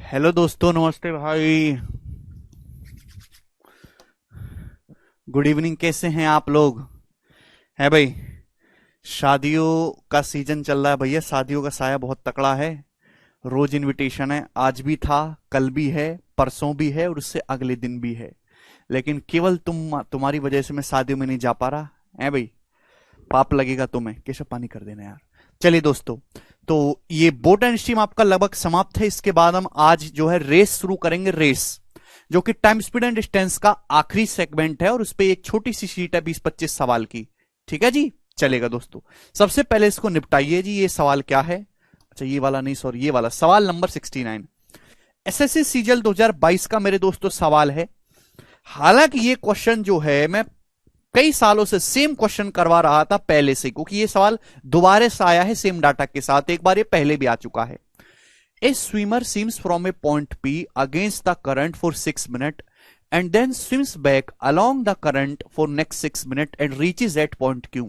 Hello दोस्तों, नमस्ते भाई। Good evening. कैसे हैं आप लोग? है भाई। शादियों का सीजन चल रहा है भैया। शादियों का साया बहुत तकड़ा है। रोज इनविटेशन है। आज भी था, कल भी है, परसों भी है और उससे अगले दिन भी है। लेकिन केवल तुम्हारी वजह से मैं शादियों में नहीं जा पा रहा है भाई। पाप लगेगा तुम्हें। केशव पानी कर देना यार। चलिए दोस्तों, तो ये बोट एंड स्ट्रीम आपका लगभग समाप्त है। इसके बाद हम आज जो है रेस शुरू करेंगे। रेस जो कि टाइम स्पीड एंड डिस्टेंस का आखिरी सेगमेंट है और उस पर एक छोटी सी शीट है 20-25 सवाल की। ठीक है जी, चलेगा दोस्तों। सबसे पहले इसको निपटाइए जी। ये सवाल क्या है? अच्छा, ये वाला नहीं, सॉरी, ये वाला सवाल नंबर 69। एसएससी सीजल 2022 का मेरे दोस्तों सवाल है। हालांकि ये क्वेश्चन जो है मैं कई सालों से सेम क्वेश्चन करवा रहा था पहले से, क्योंकि ये सवाल दोबारा से आया है सेम डाटा के साथ। एक बार ये पहले भी आ चुका है। ए swimmer swims from A point P against the current for 6 minute and then swims back along the current for next 6 minutes and reaches at point Q.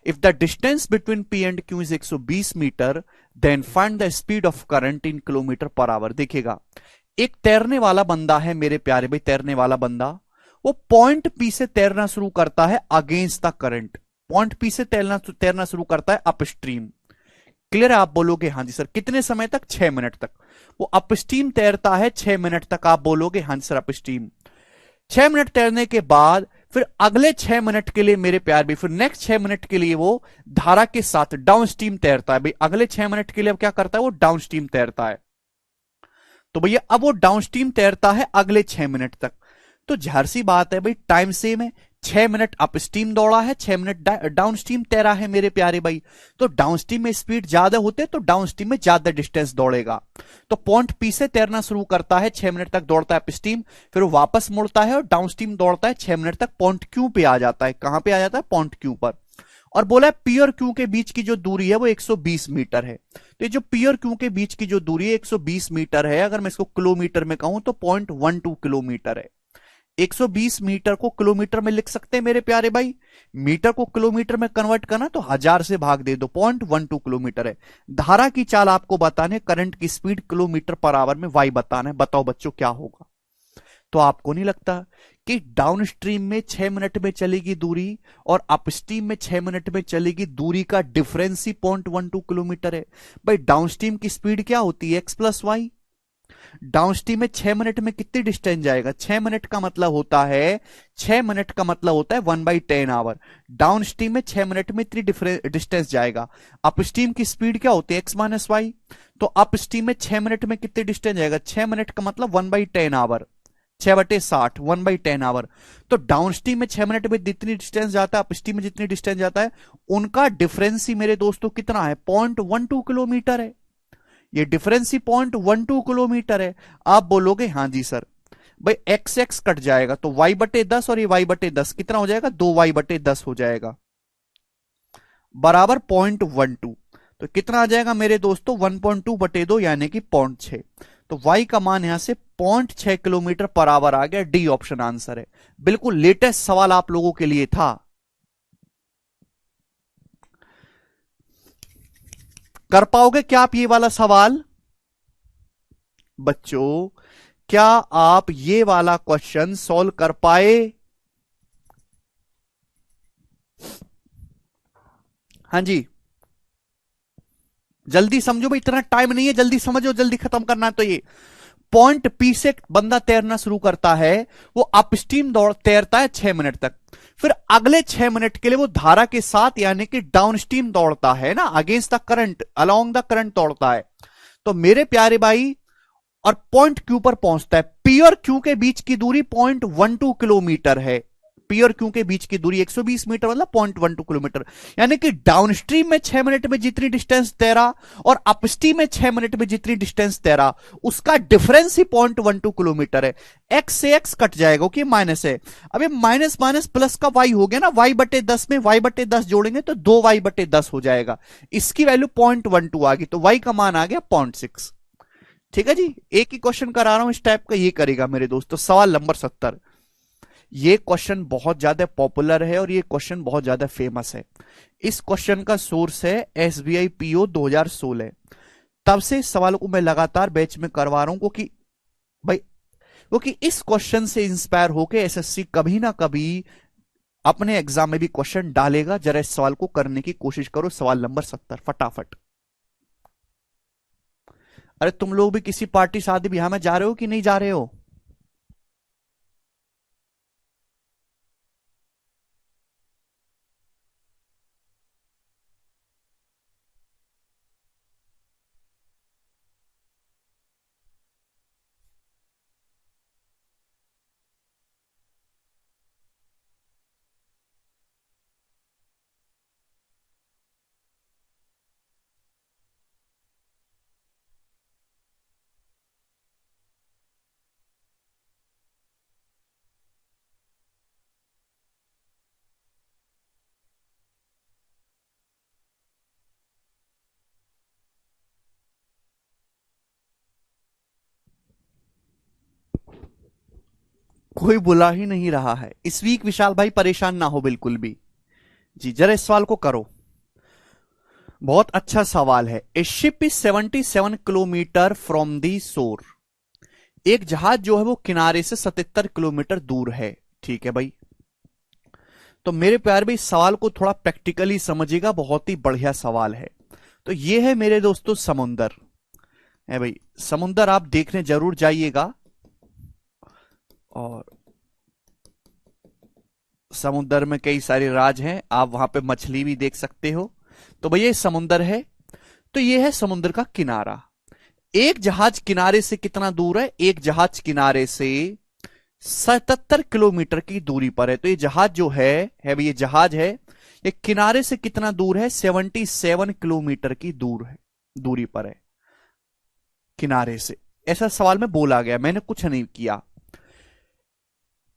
If the distance between P and Q is 120 metre, then find the speed of current in kilometre per hour. देखिएगा, एक तैरने वाला बंदा है मेरे प्यारे भाई। तैरने वाला बंदा वो पॉइंट पी से तैरना शुरू करता है against the current. Point P से तैरना शुरू करता है अपस्ट्रीम। क्लियर है? आप बोलोगे हाँ जी सर। कितने समय तक? 6 मिनट तक। वो अपस्ट्रीम तैरता है 6 मिनट तक। आप बोलोगे हाँ जी सर अपस्ट्रीम। 6 मिनट तैरने के बाद फिर अगले 6 मिनट के लिए मेरे प्यार भी, फिर नेक्स्ट 6 मिनट के लिए वो धारा के साथ डाउन स्ट्रीम तैरता है भाई। अगले 6 मिनट के लिए अब क्या करता है? वो डाउन स्ट्रीम तैरता है। तो भैया अब वो डाउन स्ट्रीम तैरता है अगले 6 मिनट तक। तो जाहिर सी बात है भाई, टाइम सेम है। 6 मिनट अप स्ट्रीम दौड़ा है, 6 मिनट डाउन स्ट्रीम तैरा है मेरे प्यारे भाई। तो डाउन स्ट्रीम में स्पीड ज्यादा होते तो डाउन स्ट्रीम में ज्यादा डिस्टेंस दौड़ेगा। तो पॉइंट पी से तैरना शुरू करता है, 6 मिनट तक दौड़ता है अप स्ट्रीम, फिर वो वापस मुड़ता है और डाउन स्ट्रीम दौड़ता है 6 मिनट तक। पॉइंट क्यू पे आ जाता है। कहां पे आ जाता है? पॉइंट क्यू पर। और बोला है पी और क्यू के बीच की जो दूरी है वो 120 मीटर है। तो ये जो पी और क्यू के बीच की जो दूरी है 120 मीटर है। अगर मैं इसको किलोमीटर में कहूं तो 0.12 किलोमीटर है। 120 मीटर को किलोमीटर में लिख सकते हैं मेरे प्यारे भाई। मीटर को किलोमीटर में कन्वर्ट करना तो 1000 से भाग दे दो। 0.12 किलोमीटर है। धारा की चाल आपको बताने, करंट की स्पीड किलोमीटर पर आवर में वाई बताना है। बताओ बच्चों क्या होगा? तो आपको नहीं लगता कि डाउन स्ट्रीम में 6 मिनट में चलेगी दूरी और अपस्ट्रीम में 6 मिनट में चलेगी दूरी का डिफरेंस ही 0.12 किलोमीटर है? भाई डाउन स्ट्रीम की स्पीड क्या होती है? X plus Y. Downstream में 6 मिनट में कितनी डिस्टेंस जाएगा? 6 मिनट का मतलब होता है, 6 मिनट का मतलब होता है 1/10 आवर। डाउन स्ट्रीम में 6 मिनट में इतनी डिस्टेंस जाएगा। अपस्ट्रीम की स्पीड क्या होती है? X minus Y. तो अपस्ट्रीम में 6 मिनट में कितनी डिस्टेंस जाएगा? 6 मिनट का मतलब 1/10 आवर। 6/60 1/10 आवर। तो डाउन स्ट्रीम में 6 मिनट में जितनी डिस्टेंस जाता है, अपस्ट्रीम में जितनी डिस्टेंस जाता है, उनका डिफरेंस ही मेरे दोस्तों कितना है? 0.12 किलोमीटर है। ये डिफरेंस ही 0.12 किलोमीटर है। आप बोलोगे हाँ जी सर। भाई एक्स एक्स कट जाएगा तो y/10 और ये y/10 कितना हो जाएगा? 2y/10 हो जाएगा बराबर 0.12। तो कितना आ जाएगा मेरे दोस्तों? 1.2/2 यानी कि 0.6। तो y का मान यहां से 0.6 किलोमीटर पर आवर आ गया। डी ऑप्शन आंसर है। बिल्कुल लेटेस्ट सवाल आप लोगों के लिए था। कर पाओगे क्या आप ये वाला सवाल बच्चों? क्या आप ये वाला क्वेश्चन सॉल्व कर पाए? हाँ जी, जल्दी समझो भाई, इतना टाइम नहीं है। जल्दी समझो, जल्दी खत्म करना है। तो ये पॉइंट पी से बंदा तैरना शुरू करता है। वो अपस्ट्रीम दौड़ तैरता है 6 मिनट तक। फिर अगले 6 मिनट के लिए वो धारा के साथ यानी कि डाउन स्ट्रीम दौड़ता है ना, against the current, along the current दौड़ता है। तो मेरे प्यारे भाई, और पॉइंट क्यू पर पहुंचता है। पी और क्यू के बीच की दूरी 0.12 किलोमीटर है। पी और क्यू के बीच की दूरी 120 मीटर मतलब 0.12 किलोमीटर। यानी कि डाउनस्ट्रीम में 6 मिनट में जितनी डिस्टेंस तैरा और अपस्ट्रीम में 6 मिनट में जितनी डिस्टेंस तैरा, उसका डिफरेंस ही 0.12 किलोमीटर है। एक्स से एक्स कट जाएगा कि माइनस है। अब ये माइनस माइनस प्लस का वाई हो गया ना। y/10 में y/10 जोड़ेंगे तो 2y/10 हो जाएगा। इसकी वैल्यू 0.12 आ गई। तो y का मान आ गया 0.6। ठीक है जी, एक ही क्वेश्चन करा रहा हूं इस टाइप का। ये करेगा मेरे दोस्तों सवाल नंबर 70। ये क्वेश्चन बहुत ज्यादा पॉपुलर है और ये क्वेश्चन बहुत ज्यादा फेमस है। इस क्वेश्चन का सोर्स है SBI PO 2016। तब से इस सवाल को मैं लगातार बैच में करवा रहा हूं, क्योंकि भाई क्योंकि इस क्वेश्चन से इंस्पायर होके एसएससी कभी ना कभी अपने एग्जाम में भी क्वेश्चन डालेगा। जरा इस सवाल को करने की कोशिश करो। सवाल नंबर 70 फटाफट। अरे तुम लोग भी किसी पार्टी शादी ब्याह में जा रहे हो कि नहीं जा रहे हो? कोई बुला ही नहीं रहा है इस वीक। विशाल भाई परेशान ना हो बिल्कुल भी। जी जरा इस सवाल को करो। बहुत अच्छा सवाल है। ए ship is 77 kilometre from the शोर। एक जहाज जो है वो किनारे से 77 किलोमीटर दूर है। ठीक है भाई। तो मेरे प्यार भाई इस सवाल को थोड़ा प्रैक्टिकली समझिएगा। बहुत ही बढ़िया सवाल है। तो ये है मेरे दोस्तों समुंदर है भाई। समुंदर आप देखने जरूर जाइएगा। और समुंदर में कई सारे राज हैं। आप वहां पे मछली भी देख सकते हो। तो भैया ये समुंदर है। तो ये है समुंदर का किनारा। एक जहाज किनारे से कितना दूर है? एक जहाज किनारे से 77 किलोमीटर की दूरी पर है। तो ये जहाज जो है भाई ये जहाज है। ये किनारे से कितना दूर है? 77 किलोमीटर की दूरी पर है किनारे से। ऐसा सवाल में बोला गया, मैंने कुछ नहीं किया।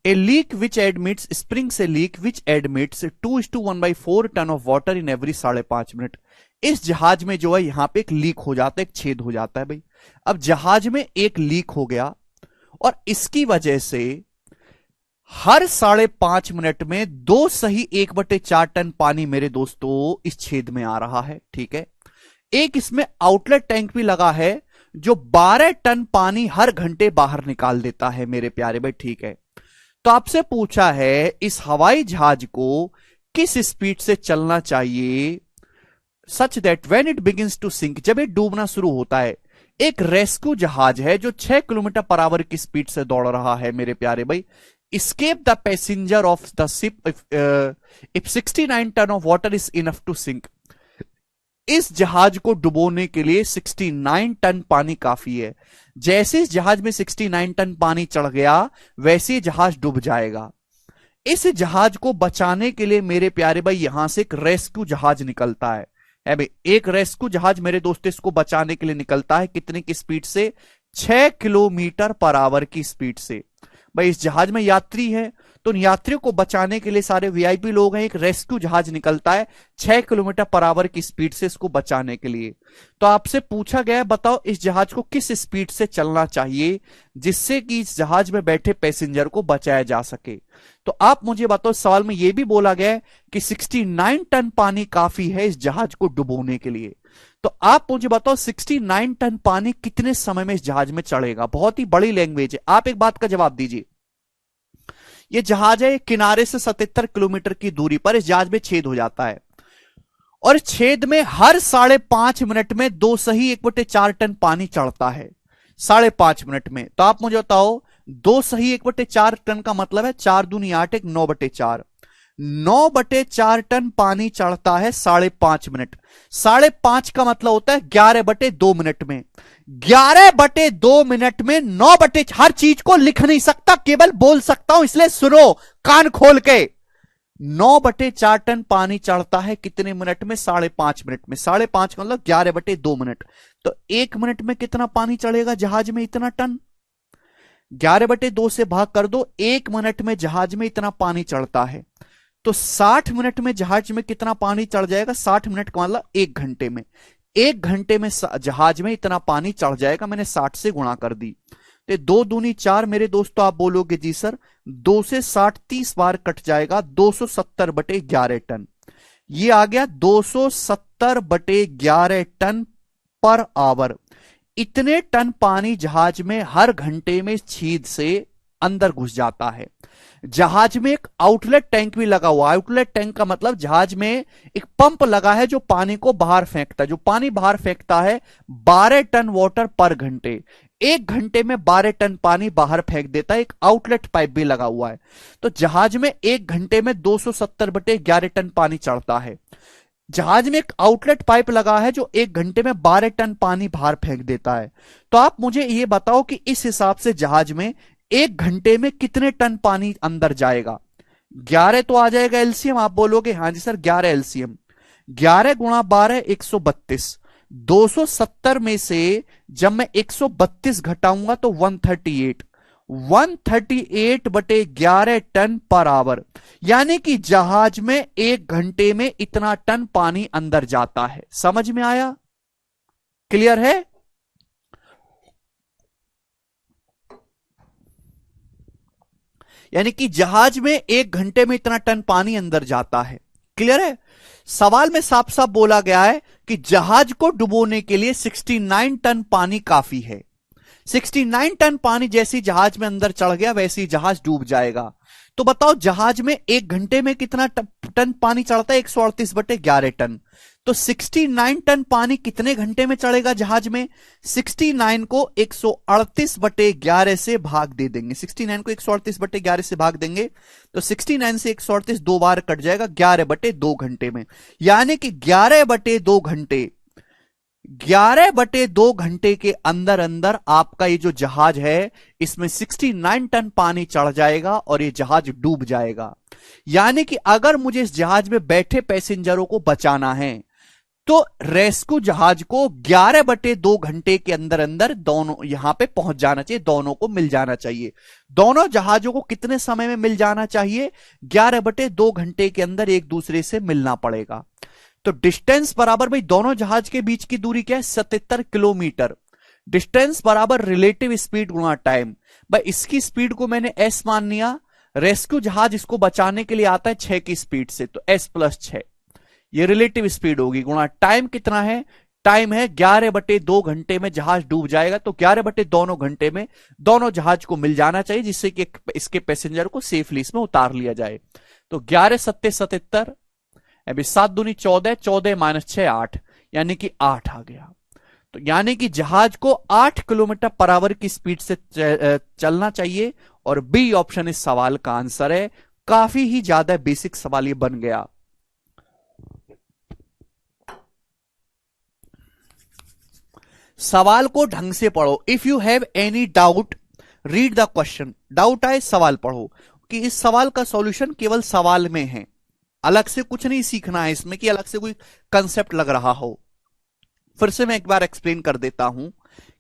A leak which admits springs a leak which admits 2:1/4 ton of water in every 5.5 minute. इस जहाज में जो है यहां पे एक लीक हो जाता है, एक छेद हो जाता है भाई। अब जहाज में एक लीक हो गया और इसकी वजह से हर 5.5 मिनट में 2 सही 1/4 टन पानी मेरे दोस्तों इस छेद में आ रहा है। ठीक है। एक इसमें आउटलेट टैंक भी लगा है जो 12 टन पानी हर घंटे बाहर निकाल देता है मेरे प्यारे भाई। ठीक है। तो आपसे पूछा है इस हवाई जहाज को किस स्पीड से चलना चाहिए such that when it begins to sink, जब ये डूबना शुरू होता है। एक रेस्क्यू जहाज है जो 6 किलोमीटर पर आवर की स्पीड से दौड़ रहा है मेरे प्यारे भाई। escape the passenger of the ship if 69 ton of water is enough to sink। इस जहाज को डुबोने के लिए 69 टन पानी काफी है। जैसे इस जहाज में 69 टन पानी चढ़ गया वैसे जहाज डूब जाएगा। इस जहाज को बचाने के लिए मेरे प्यारे भाई यहां से एक रेस्क्यू जहाज निकलता है भाई। एक रेस्क्यू जहाज मेरे दोस्तों इसको बचाने के लिए निकलता है। कितने की स्पीड से? 6 किलोमीटर पर आवर की स्पीड से। भाई इस जहाज में यात्री है तो उन यात्रियों को बचाने के लिए सारे वीआईपी लोग हैं। एक रेस्क्यू जहाज निकलता है 6 किलोमीटर पर आवर की स्पीड से इसको बचाने के लिए। तो आपसे पूछा गया है बताओ इस जहाज को किस स्पीड से चलना चाहिए जिससे कि इस जहाज में बैठे पैसेंजर को बचाया जा सके। तो आप मुझे बताओ सवाल में यह भी बोला गया है कि 69 टन पानी काफी है इस जहाज को डुबोने के लिए। तो आप मुझे बताओ 69 टन पानी कितने समय में इस जहाज में चढ़ेगा? बहुत ही बड़ी लैंग्वेज है। आप एक बात का जवाब दीजिए। ये जहाज है किनारे से 77 किलोमीटर की दूरी पर। इस जहाज में छेद हो जाता है और छेद में हर 5.5 मिनट में 2 सही 1/4 टन पानी चढ़ता है। 5.5 मिनट में। तो आप मुझे बताओ 2 सही 1/4 टन का मतलब है 4 दूनी 8 1 9/4। 9/4 टन पानी चढ़ता है 5.5 मिनट। 5.5 का मतलब होता है 11/2 मिनट में। 11/2 मिनट में 9 हर चीज को लिख नहीं सकता, केवल बोल सकता हूं, इसलिए सुनो कान खोल के। 9/4 टन पानी चढ़ता है कितने मिनट में? 5.5 मिनट में। 5.5 का मतलब 11/2 मिनट। तो 1 मिनट में कितना पानी चढ़ेगा जहाज में? इतना टन। 11/2 से भाग कर दो। 1 मिनट में जहाज में इतना पानी चढ़ता है तो 60 मिनट में जहाज में कितना पानी चढ़ जाएगा? 60 मिनट का मतलब 1 घंटे में। 1 घंटे में जहाज में इतना पानी चढ़ जाएगा। मैंने 60 से गुणा कर दी तो 2 दूनी 4 मेरे दोस्तों। आप बोलोगे जी सर 2 से 60 30 बार कट जाएगा। 270/11 टन। ये आ गया 270/11 टन पर आवर। इतने टन पानी जहाज में हर घंटे में छीद से अंदर घुस जाता है। जहाज में एक आउटलेट टैंक भी लगा हुआ है। आउटलेट टैंक का मतलब जहाज में एक पंप लगा है जो पानी को बाहर फेंकता है। जो पानी बाहर फेंकता है 12 टन वाटर पर घंटे। एक घंटे में 12 टन पानी बाहर फेंक देता है। एक आउटलेट पाइप भी लगा हुआ है। तो जहाज में एक घंटे में 270/11 टन पानी चढ़ता है। जहाज में एक आउटलेट पाइप लगा है जो एक घंटे में 12 टन पानी बाहर फेंक देता है। तो आप मुझे यह बताओ कि इस हिसाब से जहाज में एक घंटे में कितने टन पानी अंदर जाएगा। 11 तो आ जाएगा एलसीएम। आप बोलोगे हाँ जी सर 11 एलसीएम। 11 गुणा 12 132। 270 में से जब मैं 132 घटाऊंगा तो 138। 138/11 टन पर आवर। यानी कि जहाज में एक घंटे में इतना टन पानी अंदर जाता है। समझ में आया? क्लियर है? यानी कि जहाज में एक घंटे में इतना टन पानी अंदर जाता है। क्लियर है? सवाल में साफ साफ बोला गया है कि जहाज को डुबोने के लिए 69 टन पानी काफी है। 69 टन पानी जैसी जहाज में अंदर चढ़ गया वैसे ही जहाज डूब जाएगा। तो बताओ जहाज में एक घंटे में कितना टन पानी चढ़ता है? 138/11 टन। तो 69 टन पानी कितने घंटे में चढ़ेगा जहाज में? 69 को 138/11 से भाग दे देंगे। 69 को 138/11 से भाग देंगे तो 69 से 138 दो बार कट जाएगा। 11/2 घंटे में। यानी कि 11/2 घंटे 11/2 घंटे के अंदर अंदर आपका ये जो जहाज है इसमें 69 टन पानी चढ़ जाएगा और ये जहाज डूब जाएगा। यानी कि अगर मुझे इस जहाज में बैठे पैसेंजरों को बचाना है तो रेस्क्यू जहाज को 11/2 घंटे के अंदर अंदर दोनों यहां पे पहुंच जाना चाहिए। दोनों को मिल जाना चाहिए। दोनों जहाजों को कितने समय में मिल जाना चाहिए? 11/2 घंटे के अंदर एक दूसरे से मिलना पड़ेगा। तो डिस्टेंस बराबर भाई दोनों जहाज के बीच की दूरी क्या है? 77 किलोमीटर। डिस्टेंस बराबर रिलेटिव स्पीड गुणा टाइम। भाई इसकी स्पीड को मैंने एस मान लिया। रेस्क्यू जहाज इसको बचाने के लिए आता है 6 की स्पीड से, तो एस प्लस 6 ये रिलेटिव स्पीड होगी। गुणा टाइम कितना है? टाइम है 11/2 घंटे में जहाज डूब जाएगा। तो 11/2 घंटे में दोनों जहाज को मिल जाना चाहिए जिससे कि इसके पैसेंजर को सेफली इसमें उतार लिया जाए। तो 11 सत्ते 77, अभी 7 दूनी 14, 14 माइनस 6 8, यानी कि 8 आ गया। तो यानी कि जहाज को 8 किलोमीटर पर आवर की स्पीड से चलना चाहिए और बी ऑप्शन इस सवाल का आंसर है। काफी ही ज्यादा बेसिक सवाल ये बन गया। सवाल को ढंग से पढ़ो। If you have any doubt read the question. Doubt आए सवाल पढ़ो कि इस सवाल का सॉल्यूशन केवल सवाल में है। अलग से कुछ नहीं सीखना है इसमें कि अलग से कोई कंसेप्ट लग रहा हो। फिर से मैं एक बार एक्सप्लेन कर देता हूं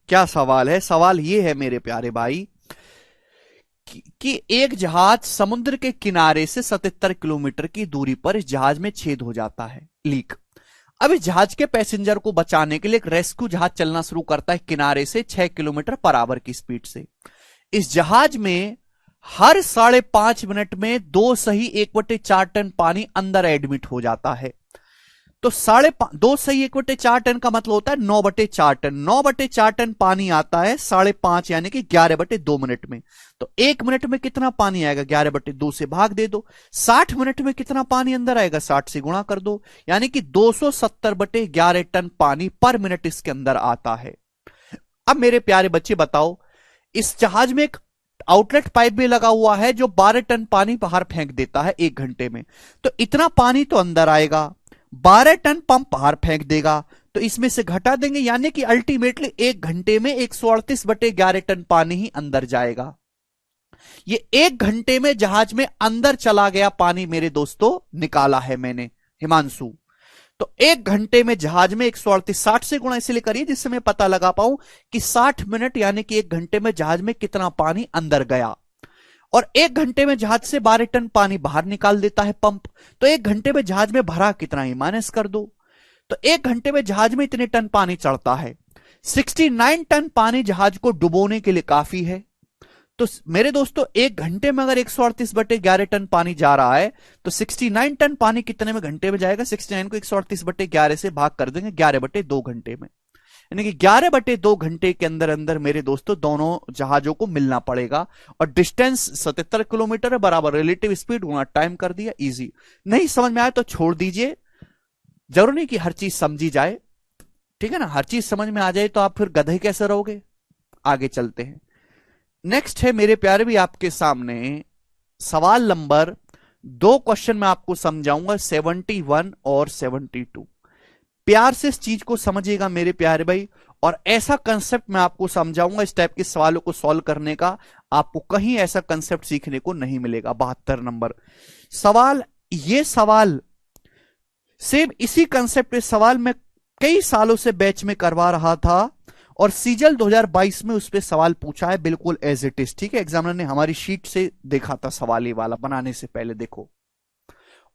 क्या सवाल है। सवाल यह है मेरे प्यारे भाई कि एक जहाज समुद्र के किनारे से 77 किलोमीटर की दूरी पर इस जहाज में छेद हो जाता है, लीक। अब इस जहाज के पैसेंजर को बचाने के लिए एक रेस्क्यू जहाज चलना शुरू करता है किनारे से 6 किलोमीटर पर आवर की स्पीड से। इस जहाज में हर 5.5 मिनट में 2 सही 1/4 टन पानी अंदर एडमिट हो जाता है। तो 2 सही 1/4 टन का मतलब होता है 9/4 टन। 9/4 टन पानी आता है 5.5 यानी कि 11/2 मिनट में। तो 1 मिनट में कितना पानी आएगा? 11/2 से भाग दे दो। 60 मिनट में कितना पानी अंदर आएगा? 60 से गुणा कर दो, यानी कि 270/11 टन पानी पर मिनट इसके अंदर आता है। अब मेरे प्यारे बच्चे बताओ, इस जहाज में एक आउटलेट पाइप भी लगा हुआ है जो 12 टन पानी बाहर फेंक देता है 1 घंटे में। तो इतना पानी तो अंदर आएगा, 12 टन पंप बाहर फेंक देगा, तो इसमें से घटा देंगे, यानी कि अल्टीमेटली 1 घंटे में 138/11 टन पानी ही अंदर जाएगा। ये 1 घंटे में जहाज में अंदर चला गया पानी मेरे दोस्तों निकाला है मैंने, हिमांशु। तो 1 घंटे में जहाज में 138, 60 से गुणा इसलिए करिए जिससे मैं पता लगा पाऊं कि 60 मिनट यानी कि 1 घंटे में जहाज में कितना पानी अंदर गया। और 1 घंटे में जहाज से 12 टन पानी बाहर निकाल देता है पंप। तो 1 घंटे में जहाज में भरा कितना ही माइनस कर दो। तो 1 घंटे में जहाज में इतने टन पानी चढ़ता है। 69 टन पानी जहाज को डुबोने के लिए काफी है। तो मेरे दोस्तों 1 घंटे में अगर 138/11 टन पानी जा रहा है तो 69 टन पानी कितने में घंटे में जाएगा? 69 को 138/11 से भाग कर देंगे 11/2 घंटे में। यानी कि 11/2 घंटे के अंदर अंदर मेरे दोस्तों दोनों जहाजों को मिलना पड़ेगा। और डिस्टेंस 77 किलोमीटर है, बराबर रिलेटिव स्पीड गुणा टाइम कर दिया, इजी। नहीं समझ में आया तो छोड़ दीजिए, जरूर नहीं कि हर चीज समझी जाए, ठीक है ना। हर चीज समझ में आ जाए तो आप फिर गधे कैसे रहोगे। आगे चलते हैं। नेक्स्ट है मेरे प्यारे भी आपके सामने सवाल नंबर 2। क्वेश्चन मैं आपको समझाऊंगा 71 और 72। प्यार से इस चीज को समझिएगा मेरे प्यारे भाई, और ऐसा कंसेप्ट मैं आपको समझाऊंगा इस टाइप के सवालों को सॉल्व करने का, आपको कहीं ऐसा कंसेप्ट सीखने को नहीं मिलेगा। 72 नंबर सवाल। ये सवाल सेम इसी कंसेप्ट इस सवाल में कई सालों से बैच में करवा रहा था, और सीजल 2022 में उस पर सवाल पूछा है, बिल्कुल एज इट इज, ठीक है। एग्जामिनर ने हमारी शीट से देखा था सवाल ये वाला बनाने से पहले, देखो।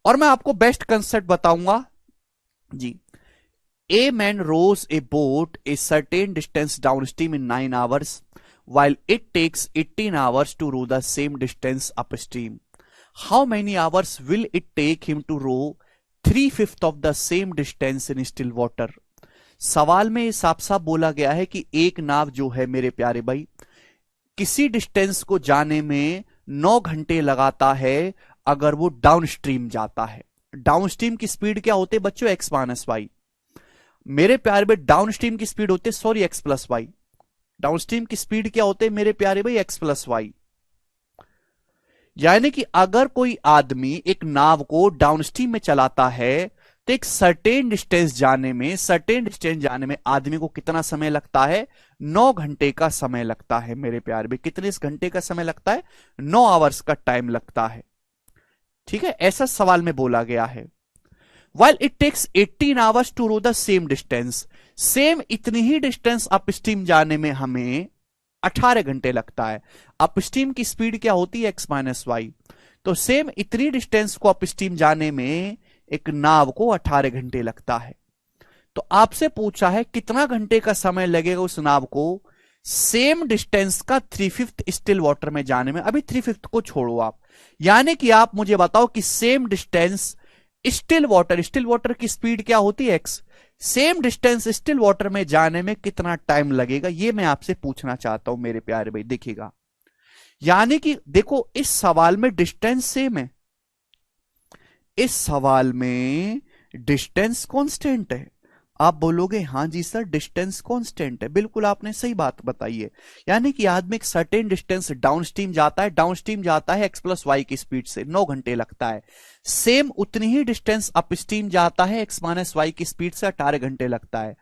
और मैं आपको बेस्ट कंसेप्ट बताऊंगा जी। A man rows a boat a certain distance downstream in 9 hours, while it takes 18 hours to row the same distance upstream. How many hours will it take him to row 3/5 of the same distance in still water? सवाल में साफ साफ बोला गया है कि एक नाव जो है मेरे प्यारे भाई, किसी डिस्टेंस को जाने में 9 घंटे लगाता है अगर वो डाउनस्ट्रीम जाता है। डाउनस्ट्रीम की स्पीड क्या होती है बच्चों? x-y। मेरे प्यारे भाई डाउनस्ट्रीम की स्पीड होती है, सॉरी, x+y। डाउनस्ट्रीम की स्पीड क्या होते हैं मेरे प्यारे भाई? x+y। यानी कि अगर कोई आदमी एक नाव को डाउनस्ट्रीम में चलाता है तो एक सर्टेन डिस्टेंस जाने में आदमी को कितना समय लगता है? 9 घंटे का समय लगता है मेरे प्यारे भाई। कितने इस घंटे का समय लगता है? 9 आवर्स का टाइम लगता है, ठीक है। ऐसा सवाल में बोला गया है। While it takes 18 hours to row the same distance, same इतनी ही डिस्टेंस अपस्ट्रीम जाने में हमें 18 घंटे लगता है। अपस्ट्रीम की स्पीड क्या होती है? x-y। तो सेम इतनी डिस्टेंस को अपस्ट्रीम जाने में एक नाव को 18 घंटे लगता है। तो आपसे पूछा है कितना घंटे का समय लगेगा उस नाव को सेम डिस्टेंस का 3/5 स्टिल वाटर में जाने में। अभी 3/5 को छोड़ो आप, यानी कि आप मुझे बताओ कि सेम डिस्टेंस स्टिल वाटर की स्पीड क्या होती है? x। Same distance still water में जाने में कितना टाइम लगेगा, ये मैं आपसे पूछना चाहता हूं मेरे प्यारे भाई। देखिएगा, यानी कि देखो इस सवाल में डिस्टेंस सेम है, इस सवाल में डिस्टेंस कांस्टेंट है। आप बोलोगे हाँ जी सर डिस्टेंस कांस्टेंट है, बिल्कुल आपने सही बात बताई है। यानी कि आदमी एक सर्टेन डिस्टेंस डाउनस्ट्रीम जाता है x+y की स्पीड से, 9 घंटे लगता है। सेम उतनी ही डिस्टेंस अपस्ट्रीम जाता है x-y की स्पीड से, 18 घंटे लगता है।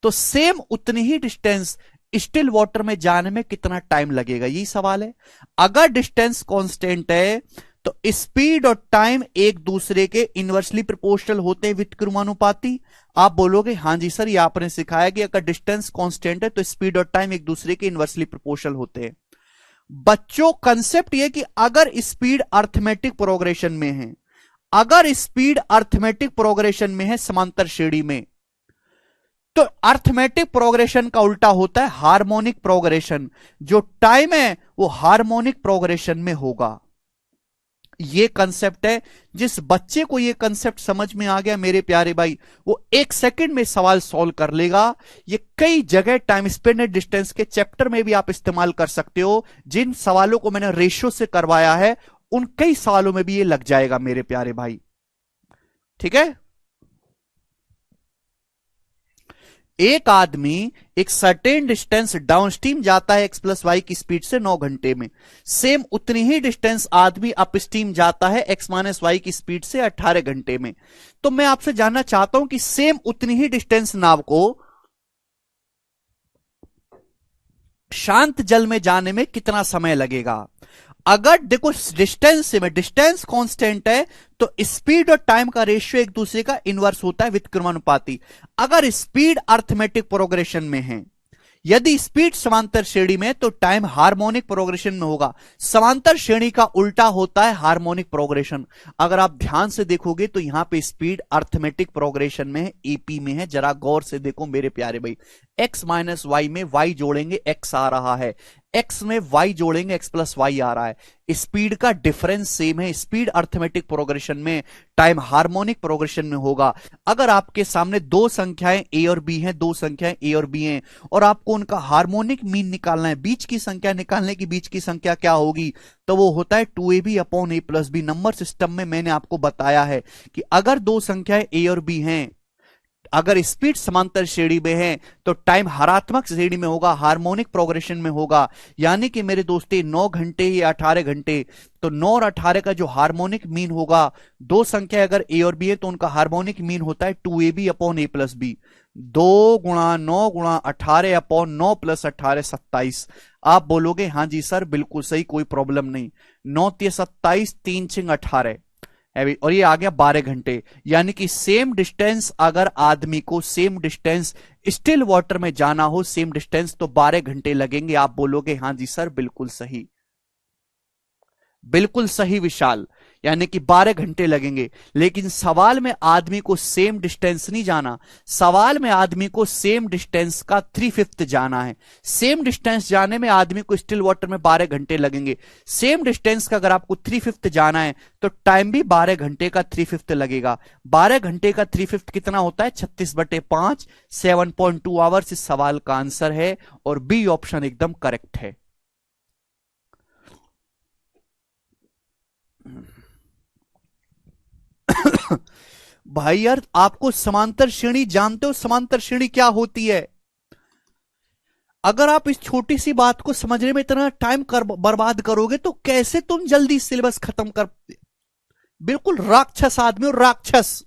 तो सेम उतनी ही डिस्टेंस स्टिल वाटर में जाने में कितना टाइम लगेगा, यही सवाल है। अगर डिस्टेंस कांस्टेंट है तो स्पीड और टाइम एक दूसरे के इनवर्सली प्रोपोर्शनल होते हैं, व्युत्क्रमानुपाती। आप बोलोगे हाँ जी सर, ये आपने सिखाया कि अगर डिस्टेंस कांस्टेंट है तो स्पीड और टाइम एक दूसरे के इनवर्सली प्रोपोर्शनल होते हैं। बच्चों कंसेप्ट ये कि अगर स्पीड अर्थमेटिक प्रोग्रेशन में है, अगर स्पीड अर्थमेटिक प्रोग्रेशन में है समांतर श्रेणी में, तो अर्थमेटिक प्रोग्रेशन का उल्टा होता है हार्मोनिक प्रोग्रेशन। जो टाइम है वो हार्मोनिक प्रोग्रेशन में होगा। ये कंसेप्ट है। जिस बच्चे को ये कंसेप्ट समझ में आ गया मेरे प्यारे भाई, वो 1 सेकंड में सवाल सॉल्व कर लेगा। ये कई जगह टाइम स्पेंड एंड डिस्टेंस के चैप्टर में भी आप इस्तेमाल कर सकते हो। जिन सवालों को मैंने रेशियो से करवाया है उन कई सवालों में भी ये लग जाएगा मेरे प्यारे भाई, ठीक है। एक आदमी एक सर्टेन डिस्टेंस डाउनस्ट्रीम जाता है x+y की स्पीड से 9 घंटे में, सेम उतनी ही डिस्टेंस आदमी अपस्ट्रीम जाता है x-y की स्पीड से 18 घंटे में। तो मैं आपसे जानना चाहता हूं कि सेम उतनी ही डिस्टेंस नाव को शांत जल में जाने में कितना समय लगेगा। अगर देखो डिस्टेंस में डिस्टेंस कांस्टेंट है तो स्पीड और टाइम का रेशियो एक दूसरे का इनवर्स होता है, व्युत्क्रमानुपाती। अगर स्पीड अर्थमेटिक प्रोग्रेशन में है, यदि स्पीड समांतर श्रेणी में तो टाइम हार्मोनिक प्रोग्रेशन में होगा। समांतर श्रेणी का उल्टा होता है हार्मोनिक प्रोग्रेशन। अगर आप ध्यान से देखोगे तो यहां पे स्पीड अर्थमेटिक प्रोग्रेशन में है, एपी में है। जरा गौर से देखो मेरे प्यारे भाई, x-y में y जोड़ेंगे x आ रहा है, x में y जोड़ेंगे, x प्लस वाई आ रहा है। स्पीड का डिफरेंस सेम है, स्पीड अर्थमेटिक प्रोग्रेशन में, टाइम हार्मोनिक प्रोग्रेशन में होगा। अगर आपके सामने दो संख्याएं a और b हैं, दो संख्याएं a और b हैं, और आपको उनका हार्मोनिक मीन निकालना है, बीच की संख्या निकालने की, बीच की संख्या क्या होगी, तो वो होता है 2ab upon a plus B. Number system में मैंने आपको बताया है कि अगर दो संख्याएं a और b हैं, अगर स्पीड समांतर श्रेणी में है तो टाइम हरात्मक श्रेणी में होगा, हार्मोनिक प्रोग्रेशन में होगा। यानी कि मेरे दोस्ते 9 घंटे या 18 घंटे, तो 9 और 18 का जो हार्मोनिक मीन होगा, दो संख्या अगर ए और बी है तो उनका हार्मोनिक मीन होता है 2ab अपॉन ए प्लस बी। 2 गुणा 9 गुणा 18 अपॉन 9 प्लस 18 27। आप बोलोगे हाँ जी सर बिल्कुल सही, कोई प्रॉब्लम नहीं। 9 3 27, 3 6 18 और ये आ गया 12 घंटे। यानी कि सेम डिस्टेंस, अगर आदमी को सेम डिस्टेंस स्टिल वाटर में जाना हो, सेम डिस्टेंस, तो 12 घंटे लगेंगे। आप बोलोगे हाँ जी सर बिल्कुल सही, बिल्कुल सही विशाल, यानी कि 12 घंटे लगेंगे। लेकिन सवाल में आदमी को सेम डिस्टेंस नहीं जाना, सवाल में आदमी को सेम डिस्टेंस का 3/5 जाना है। सेम डिस्टेंस जाने में आदमी को स्टिल वाटर में 12 घंटे लगेंगे। सेम डिस्टेंस का अगर आपको 3/5 जाना है तो टाइम भी 12 घंटे का 3/5 लगेगा। 12 घंटे का 3/5 कितना होता है? 36/5, 7.2 आवर्स इस सवाल का आंसर है, और बी ऑप्शन एकदम करेक्ट है। भाई यार, आपको समांतर श्रेणी जानते हो? समांतर श्रेणी क्या होती है? अगर आप इस छोटी सी बात को समझने में इतना टाइम बर्बाद करोगे तो कैसे तुम जल्दी सिलेबस खत्म कर। बिल्कुल राक्षस आदमी, और राक्षस।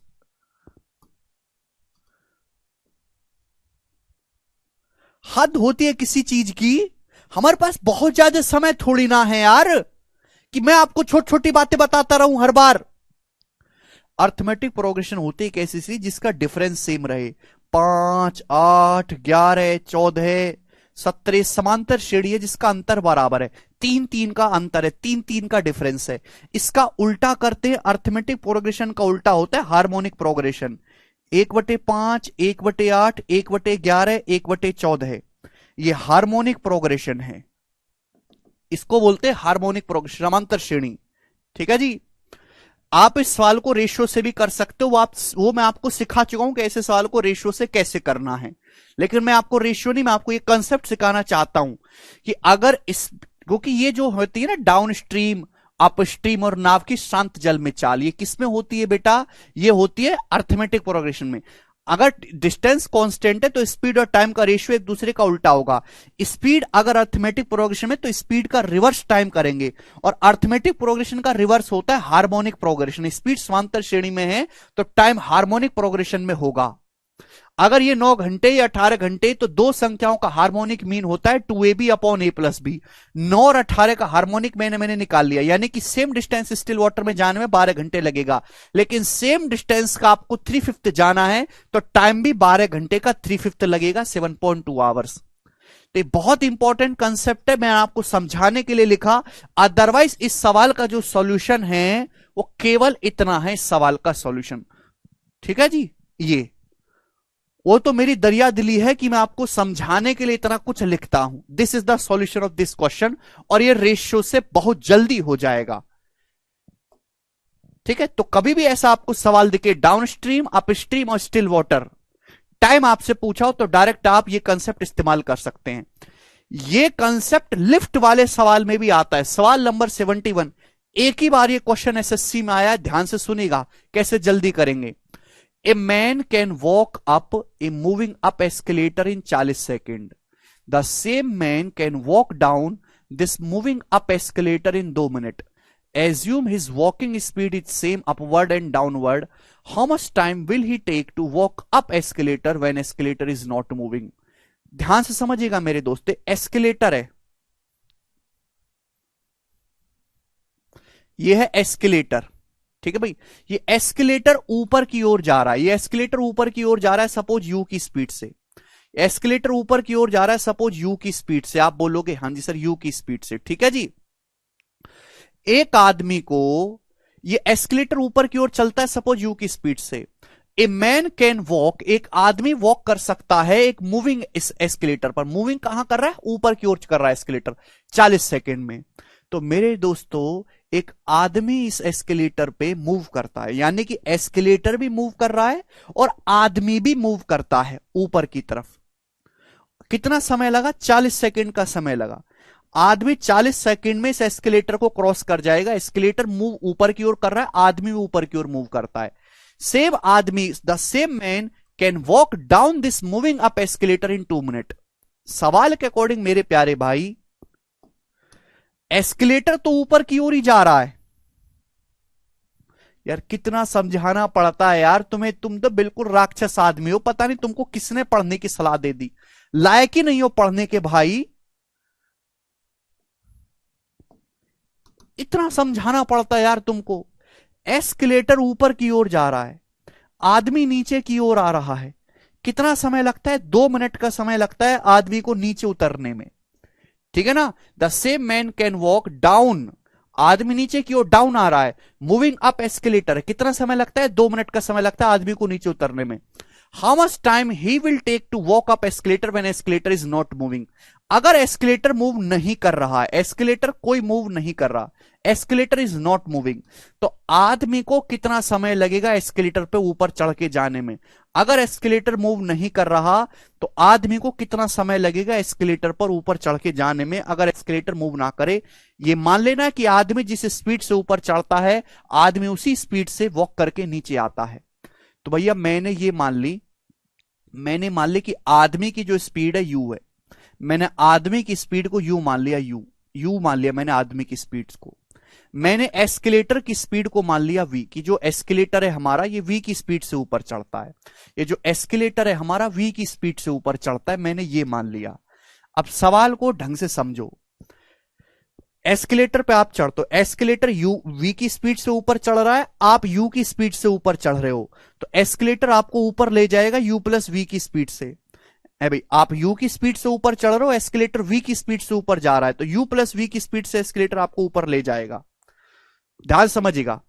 हद होती है किसी चीज की। हमारे पास बहुत ज्यादा समय थोड़ी ना है यार कि मैं आपको छोटी छोटी बातें बताता रहूं हर बार। अर्थमेटिक प्रोग्रेशन होती है एक ऐसी चीज जिसका डिफरेंस सेम रहे। 5, 8, 11, 14, 17 समांतर श्रेणी है जिसका अंतर बराबर है। 3 3 का अंतर है, 3 3 का डिफरेंस है। इसका उल्टा करते हैं, अर्थमेटिक प्रोग्रेशन का उल्टा होता है हार्मोनिक प्रोग्रेशन। 1/5, 1/8, 1/11, 1/14, ये हार्मोनिक प्रोग्रेशन है। इसको बोलते हैं हार्मोनिक प्रोग्रेशन, समांतर श्रेणी। ठीक है जी। आप इस सवाल को रेशियो से भी कर सकते हो, वो मैं आपको सिखा चुका हूं कि ऐसे सवाल को रेशियो से कैसे करना है। लेकिन मैं आपको रेशियो नहीं, मैं आपको ये कंसेप्ट सिखाना चाहता हूं कि अगर इस, क्योंकि ये जो होती है ना डाउन स्ट्रीम, अप स्ट्रीम और नाव की शांत जल में चाल, ये किसमें होती है बेटा? ये होती है अर्थमेटिक प्रोग्रेशन में। अगर डिस्टेंस कांस्टेंट है तो स्पीड और टाइम का रेशियो एक दूसरे का उल्टा होगा। स्पीड अगर अर्थमेटिक प्रोग्रेशन में तो स्पीड का रिवर्स टाइम करेंगे, और अर्थमेटिक प्रोग्रेशन का रिवर्स होता है हार्मोनिक प्रोग्रेशन। स्पीड समांतर श्रेणी में है तो टाइम हार्मोनिक प्रोग्रेशन में होगा। अगर ये 9 घंटे या 18 घंटे, तो दो संख्याओं का हार्मोनिक मीन होता है 2ab upon a plus B. 9 और 18 का हार्मोनिक मैंने निकाल लिया, यानी कि सेम डिस्टेंस स्टिल वाटर में जाने में 12 घंटे लगेगा। लेकिन सेम डिस्टेंस का आपको 3/5 जाना है तो टाइम भी 12 घंटे का 3/5 लगेगा, 7.2 आवर्स। तो ये बहुत इंपॉर्टेंट कंसेप्ट है, मैं आपको समझाने के लिए लिखा। अदरवाइज इस सवाल का जो सॉल्यूशन है वो केवल इतना है, इस सवाल का सॉल्यूशन। ठीक है जी। ये वो तो मेरी दरिया दिली है कि मैं आपको समझाने के लिए इतना कुछ लिखता हूं। This is the solution of this question, और ये रेशियो से बहुत जल्दी हो जाएगा। ठीक है। तो कभी भी ऐसा आपको सवाल दिखे डाउन स्ट्रीम, अप स्ट्रीम और स्टिल वाटर, टाइम आपसे पूछा हो, तो डायरेक्ट आप ये कंसेप्ट इस्तेमाल कर सकते हैं। ये कंसेप्ट लिफ्ट वाले सवाल में भी आता है। सवाल नंबर 71, एक ही बार ये क्वेश्चन एसएससी में आया, ध्यान से सुनिएगा कैसे जल्दी करेंगे। A man can walk up a moving up escalator in 40 seconds. The same man can walk down this moving up escalator in 2 minutes. Assume his walking speed is same upward and downward. How much time will he take to walk up escalator when escalator is not moving? ध्यान से समझिएगा मेरे दोस्त, escalator है, यह है escalator. ठीक है भाई, ये एस्केलेटर ऊपर की ओर जा रहा है, ये एस्केलेटर ऊपर की ओर जा रहा है सपोज यू की स्पीड से। एस्केलेटर ऊपर की ओर जा रहा है सपोज यू की स्पीड से। आप बोलोगे हाँ जी सर यू की स्पीड से। ठीक है जी। एक आदमी को, ये एस्केलेटर ऊपर की ओर चलता है सपोज यू की स्पीड से। ए मैन कैन वॉक, एक आदमी वॉक कर सकता है एक मूविंग इस एस्केलेटर पर। मूविंग कहां कर रहा है? ऊपर की ओर कर रहा है एस्केलेटर 40 सेकेंड में। तो मेरे दोस्तों एक आदमी इस एस्केलेटर पे मूव करता है, यानी कि एस्केलेटर भी मूव कर रहा है और आदमी भी मूव करता है ऊपर की तरफ। कितना समय लगा? 40 सेकेंड का समय लगा। आदमी 40 सेकेंड में इस एस्केलेटर को क्रॉस कर जाएगा। एस्केलेटर मूव ऊपर की ओर कर रहा है, आदमी भी ऊपर की ओर मूव करता है। सेम आदमी, the same man can walk down this moving up escalator in 2 minute. सवाल के अकॉर्डिंग मेरे प्यारे भाई, एस्केलेटर तो ऊपर की ओर ही जा रहा है यार। कितना समझाना पड़ता है यार तुम्हें, तुम तो बिल्कुल राक्षस आदमी हो। पता नहीं तुमको किसने पढ़ने की सलाह दे दी, लायक ही नहीं हो पढ़ने के भाई। इतना समझाना पड़ता है यार तुमको। एस्केलेटर ऊपर की ओर जा रहा है, आदमी नीचे की ओर आ रहा है। कितना समय लगता है? 2 मिनट का समय लगता है आदमी को नीचे उतरने में, ठीक है ना। The same man can walk down, आदमी नीचे की ओर डाउन आ रहा है, मूविंग अप एस्केलेटर। कितना समय लगता है? 2 मिनट का समय लगता है आदमी को नीचे उतरने में। How much time he will take to walk up escalator when escalator is not moving. अगर एस्केलेटर मूव नहीं कर रहा है, एस्केलेटर कोई मूव नहीं कर रहा, एस्केलेटर इज नॉट मूविंग, तो आदमी को कितना समय लगेगा एस्केलेटर पे ऊपर चढ़ के जाने में? अगर एस्केलेटर मूव नहीं कर रहा तो आदमी को कितना समय लगेगा एस्केलेटर पर ऊपर चढ़ के जाने में? अगर एस्केलेटर मूव ना करे, ये मान लेना कि आदमी जिस स्पीड से ऊपर चढ़ता है, आदमी उसी स्पीड से वॉक करके नीचे आता है। तो भैया मैंने मान ली कि आदमी की जो स्पीड है यू है। मैंने आदमी की स्पीड को यू मान लिया, यू मान लिया मैंने आदमी की स्पीड को। मैंने एस्केलेटर की स्पीड को मान लिया वी, कि जो एस्केलेटर है हमारा ये वी की स्पीड से ऊपर चढ़ता है। ये जो एस्केलेटर है हमारा वी की स्पीड से ऊपर चढ़ता है, मैंने ये मान लिया। अब सवाल को ढंग से समझो। एस्केलेटर पे आप चढ़ते हो, एस्केलेटर यू वी की स्पीड से ऊपर चढ़ रहा है, आप यू की स्पीड से ऊपर चढ़ रहे हो, तो एस्केलेटर आपको ऊपर ले जाएगा यू प्लस वी की स्पीड से। भाई आप यू की स्पीड से ऊपर चढ़ रहे हो, एस्केलेटर वी की स्पीड से ऊपर जा रहा है, तो यू प्लस वी की स्पीड से एस्केलेटर आपको ऊपर ले जाएगा। ध्यान समझिएगा।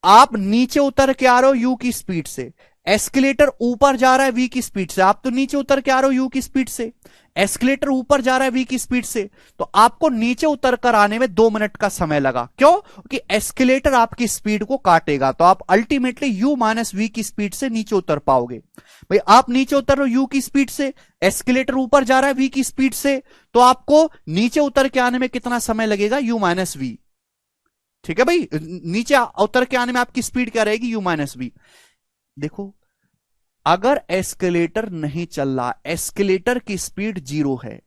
आप नीचे उतर के आ रहे हो यू की स्पीड से, एस्केलेटर ऊपर जा रहा है वी की स्पीड से, आप तो नीचे उतर के आ रहे हो यू की स्पीड से, एस्केलेटर ऊपर जा रहा है वी की स्पीड से, तो आपको नीचे उतर कर आने में 2 मिनट का समय लगा। क्यों? कि एस्केलेटर आपकी स्पीड को काटेगा, तो आप अल्टीमेटली यू माइनस वी की स्पीड से नीचे उतर पाओगे। भाई आप नीचे उतर रहे हो यू की स्पीड से, एस्केलेटर ऊपर जा रहा है वी की स्पीड से, तो आपको नीचे उतर के आने में कितना समय लगेगा? U minus V. ठीक है भाई, नीचे उतर के आने में आपकी स्पीड क्या रहेगी? U minus V. देखो अगर एस्केलेटर नहीं चल रहा, एस्केलेटर की स्पीड 0 है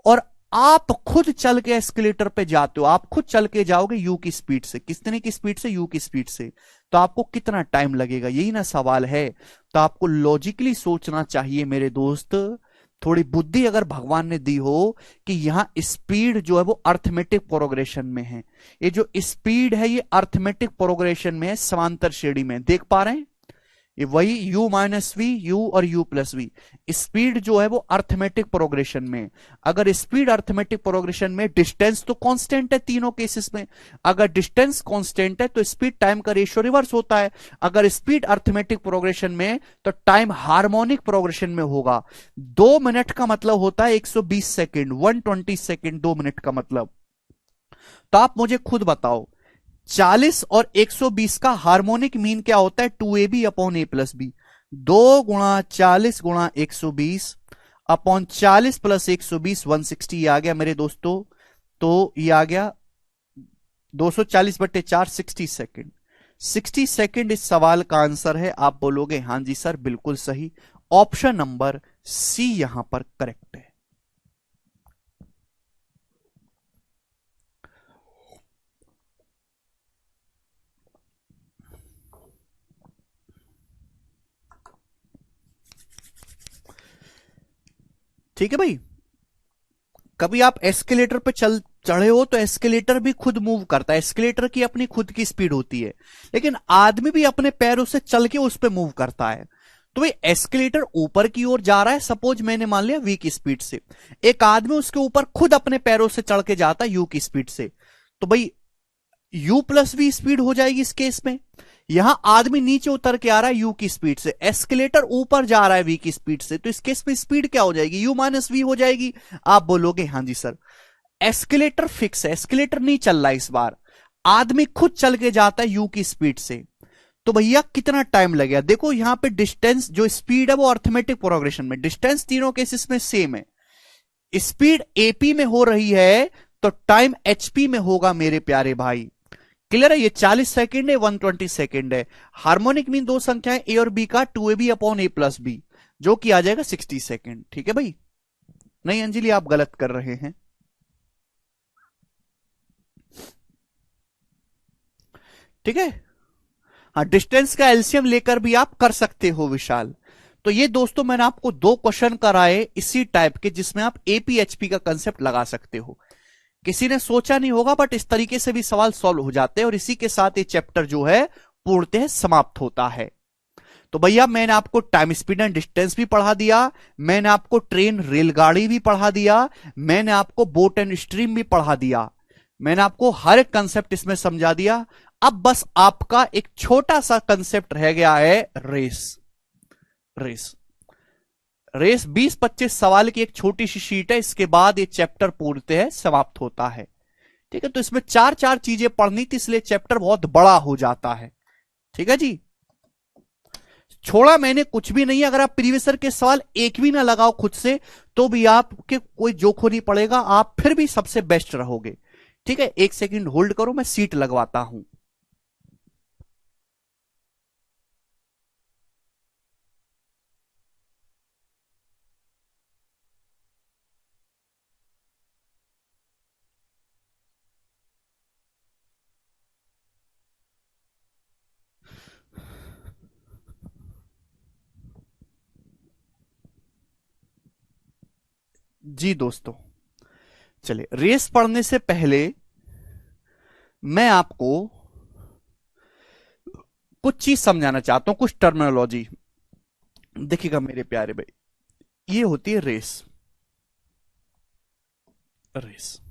और आप खुद चल के एस्केलेटर पे जाते हो, आप खुद चल के जाओगे यू की स्पीड से, कितने की स्पीड से? यू की स्पीड से, तो आपको कितना टाइम लगेगा? यही ना सवाल है। तो आपको लॉजिकली सोचना चाहिए मेरे दोस्त। थोड़ी बुद्धि अगर भगवान ने दी हो कि यहां स्पीड जो है वो अर्थमेटिक प्रोग्रेशन में है, ये जो स्पीड है ये अर्थमेटिक प्रोग्रेशन में है, समांतर श्रेणी में, देख पा रहे हैं? ये वही u माइनस वी, यू और u प्लस वी, स्पीड जो है वो अर्थमेटिक प्रोग्रेशन में। अगर स्पीड अर्थमेटिक प्रोग्रेशन में, डिस्टेंस तो कांस्टेंट है तीनों केसेस में। अगर डिस्टेंस कांस्टेंट है तो स्पीड टाइम का रेशियो रिवर्स होता है। अगर स्पीड अर्थमेटिक प्रोग्रेशन में तो टाइम हार्मोनिक प्रोग्रेशन में होगा। 2 मिनट का मतलब होता है 120 सेकेंड, 120 सेकेंड 2 मिनट का मतलब। तो आप मुझे खुद बताओ 40 और 120 का हार्मोनिक मीन क्या होता है? 2ab upon a plus B. 2 गुणा 40 गुणा 120 अपॉन 40 प्लस 120, 160 ये आ गया मेरे दोस्तों। तो ये आ गया 240/4, 60 सेकेंड। 60 सेकेंड इस सवाल का आंसर है। आप बोलोगे हां जी सर बिल्कुल सही, ऑप्शन नंबर सी यहां पर करेक्ट है। ठीक है भाई। कभी आप एस्केलेटर पे चढ़े हो तो एस्केलेटर भी खुद मूव करता है, एस्केलेटर की अपनी खुद की स्पीड होती है, लेकिन आदमी भी अपने पैरों से चल के उस पे मूव करता है। तो भाई एस्केलेटर ऊपर की ओर जा रहा है, सपोज मैंने मान लिया वी की स्पीड से, एक आदमी उसके ऊपर खुद अपने पैरों से चढ़ के जाता है यू की स्पीड से, तो भाई यू प्लस वी स्पीड हो जाएगी इस केस में। यहां आदमी नीचे उतर के आ रहा है यू की स्पीड से, एस्केलेटर ऊपर जा रहा है वी की स्पीड से, तो इस केस में स्पीड क्या हो जाएगी, यू माइनस वी हो जाएगी। आप बोलोगे हां जी सर, एस्केलेटर फिक्स है, एस्केलेटर नहीं चल रहा है इस बार, आदमी खुद चल के जाता है यू की स्पीड से, तो भैया कितना टाइम लगेगा। देखो यहां पे डिस्टेंस जो स्पीड है वो अर्थमेटिक प्रोग्रेशन में, डिस्टेंस तीनों केसेस में सेम है, स्पीड एपी में हो रही है तो टाइम एचपी में होगा मेरे प्यारे भाई। क्लियर है, ये 40 सेकंड है, 120 सेकंड है। हार्मोनिक मीन दो संख्याएं ए और बी का 2ab अपॉन ए प्लस बी, जो कि आ जाएगा 60 सेकंड। ठीक है भाई, नहीं अंजलि आप गलत कर रहे हैं। ठीक है, हाँ डिस्टेंस का एलसीएम लेकर भी आप कर सकते हो विशाल। तो ये दोस्तों मैंने आपको दो क्वेश्चन कराए इसी टाइप के, जिसमें आप एपीएचपी का कंसेप्ट लगा सकते हो। किसी ने सोचा नहीं होगा, बट इस तरीके से भी सवाल सॉल्व हो जाते हैं, और इसी के साथ ये चैप्टर जो है पूर्णतः समाप्त होता है। तो भैया मैंने आपको टाइम स्पीड एंड डिस्टेंस भी पढ़ा दिया, मैंने आपको ट्रेन रेलगाड़ी भी पढ़ा दिया, मैंने आपको बोट एंड स्ट्रीम भी पढ़ा दिया, मैंने आपको हर एक कंसेप्ट इसमें समझा दिया। अब बस आपका एक छोटा सा कंसेप्ट रह गया है, रेस। रेस रेस 20-25 सवाल की एक छोटी सी शीट है, इसके बाद ये चैप्टर पूर्णतः समाप्त होता है। ठीक है, तो इसमें चार चार चीजें पढ़नी थी, इसलिए चैप्टर बहुत बड़ा हो जाता है। ठीक है जी, छोड़ा मैंने कुछ भी नहीं। अगर आप प्रीवियस ईयर के सवाल एक भी ना लगाओ खुद से, तो भी आपके कोई जोखो नहीं पड़ेगा, आप फिर भी सबसे बेस्ट रहोगे। ठीक है, एक सेकंड होल्ड करो, मैं सीट लगवाता हूं। जी दोस्तों, चलिए रेस पढ़ने से पहले मैं आपको कुछ चीज समझाना चाहता हूं, कुछ टर्मिनोलॉजी। देखिएगा मेरे प्यारे भाई, ये होती है रेस। रेस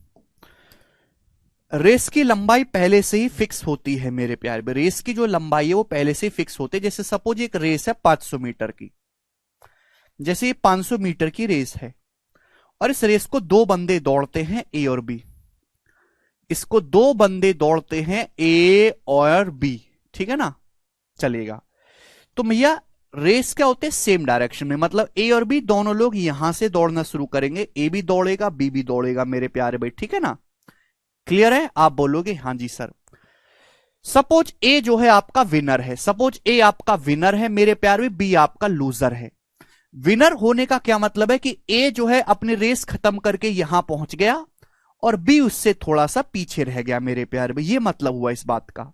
रेस की लंबाई पहले से ही फिक्स होती है मेरे प्यारे भाई, रेस की जो लंबाई है वो पहले से ही फिक्स होती है। जैसे सपोज एक रेस है 500 मीटर की, जैसे ये 500 मीटर की रेस है, और इस रेस को दो बंदे दौड़ते हैं ए और बी, इसको दो बंदे दौड़ते हैं ए और बी, ठीक है ना, चलेगा। तो भैया रेस क्या होते हैं, सेम डायरेक्शन में, मतलब ए और बी दोनों लोग यहां से दौड़ना शुरू करेंगे, ए भी दौड़ेगा बी भी दौड़ेगा मेरे प्यारे भाई, ठीक है ना, क्लियर है। आप बोलोगे हां जी सर। सपोज ए जो है आपका विनर है, सपोज ए आपका विनर है मेरे प्यारे, बी आपका लूजर है। विनर होने का क्या मतलब है कि ए जो है अपनी रेस खत्म करके यहां पहुंच गया, और बी उससे थोड़ा सा पीछे रह गया मेरे प्यारे भाई, ये मतलब हुआ इस बात का।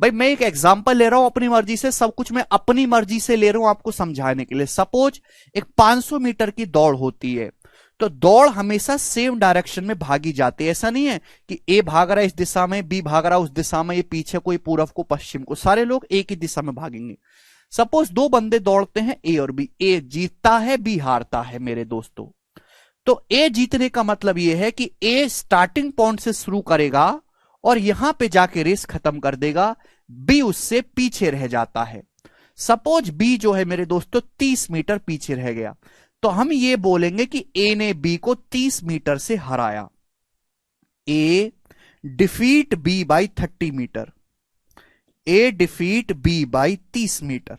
भाई मैं एक एग्जांपल ले रहा हूं अपनी मर्जी से, सब कुछ मैं अपनी मर्जी से ले रहा हूं आपको समझाने के लिए। सपोज एक 500 मीटर की दौड़ होती है, तो दौड़ हमेशा सेम डायरेक्शन में भागी जाती है। ऐसा नहीं है कि ए भाग रहा है इस दिशा में, बी भाग रहा है उस दिशा में, ये पीछे कोई पूर्व को पश्चिम को, सारे लोग एक ही दिशा में भागेंगे। सपोज दो बंदे दौड़ते हैं ए और बी, ए जीतता है बी हारता है मेरे दोस्तों। तो ए जीतने का मतलब यह है कि ए स्टार्टिंग पॉइंट से शुरू करेगा और यहां पे जाके रेस खत्म कर देगा, बी उससे पीछे रह जाता है। सपोज बी जो है मेरे दोस्तों 30 मीटर पीछे रह गया, तो हम ये बोलेंगे कि ए ने बी को 30 मीटर से हराया। A defeat B by 30 metre, A defeat B by 30 metre.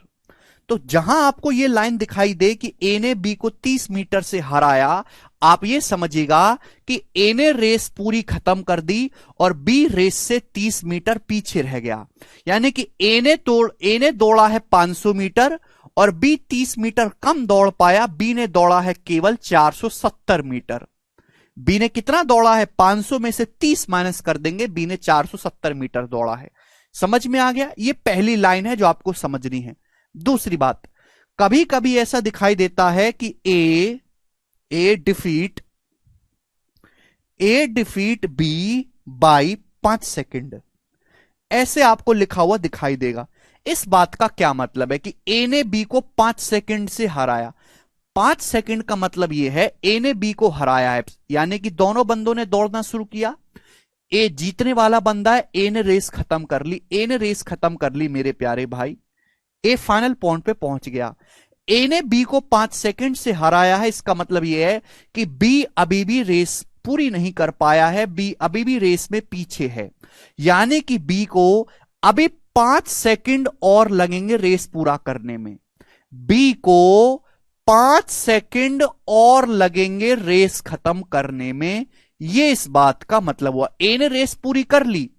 तो जहां आपको यह लाइन दिखाई दे कि ए ने बी को 30 मीटर से हराया, आप ये समझिएगा कि ए ने रेस पूरी खत्म कर दी और बी रेस से 30 मीटर पीछे रह गया। यानी कि ए ने दौड़ा है 500 मीटर और बी 30 मीटर कम दौड़ पाया, बी ने दौड़ा है केवल 470 मीटर। बी ने कितना दौड़ा है, 500 में से 30 माइनस कर देंगे, बी ने 470 मीटर दौड़ा है। समझ में आ गया, ये पहली लाइन है जो आपको समझनी है। दूसरी बात, कभी कभी ऐसा दिखाई देता है कि ए डिफीट बी बाई 5 सेकेंड, ऐसे आपको लिखा हुआ दिखाई देगा। इस बात का क्या मतलब है कि ए ने बी को 5 सेकेंड से हराया। 5 सेकेंड का मतलब यह है ए ने बी को हराया है, यानी कि दोनों बंदों ने दौड़ना शुरू किया, ए जीतने वाला बंदा है, ए ने रेस खत्म कर ली, ए ने रेस खत्म कर ली मेरे प्यारे भाई। ए फाइनल पॉइंट पे पहुंच गया। ए ने बी को 5 सेकंड से हराया है, इसका मतलब यह है कि बी अभी भी रेस पूरी नहीं कर पाया है, बी अभी भी रेस में पीछे है। यानी कि बी को अभी 5 सेकंड और लगेंगे रेस पूरा करने में। बी को 5 सेकंड और लगेंगे रेस खत्म करने में, यह इस बात का मतलब हुआ। ए ने रेस पूरी कर ली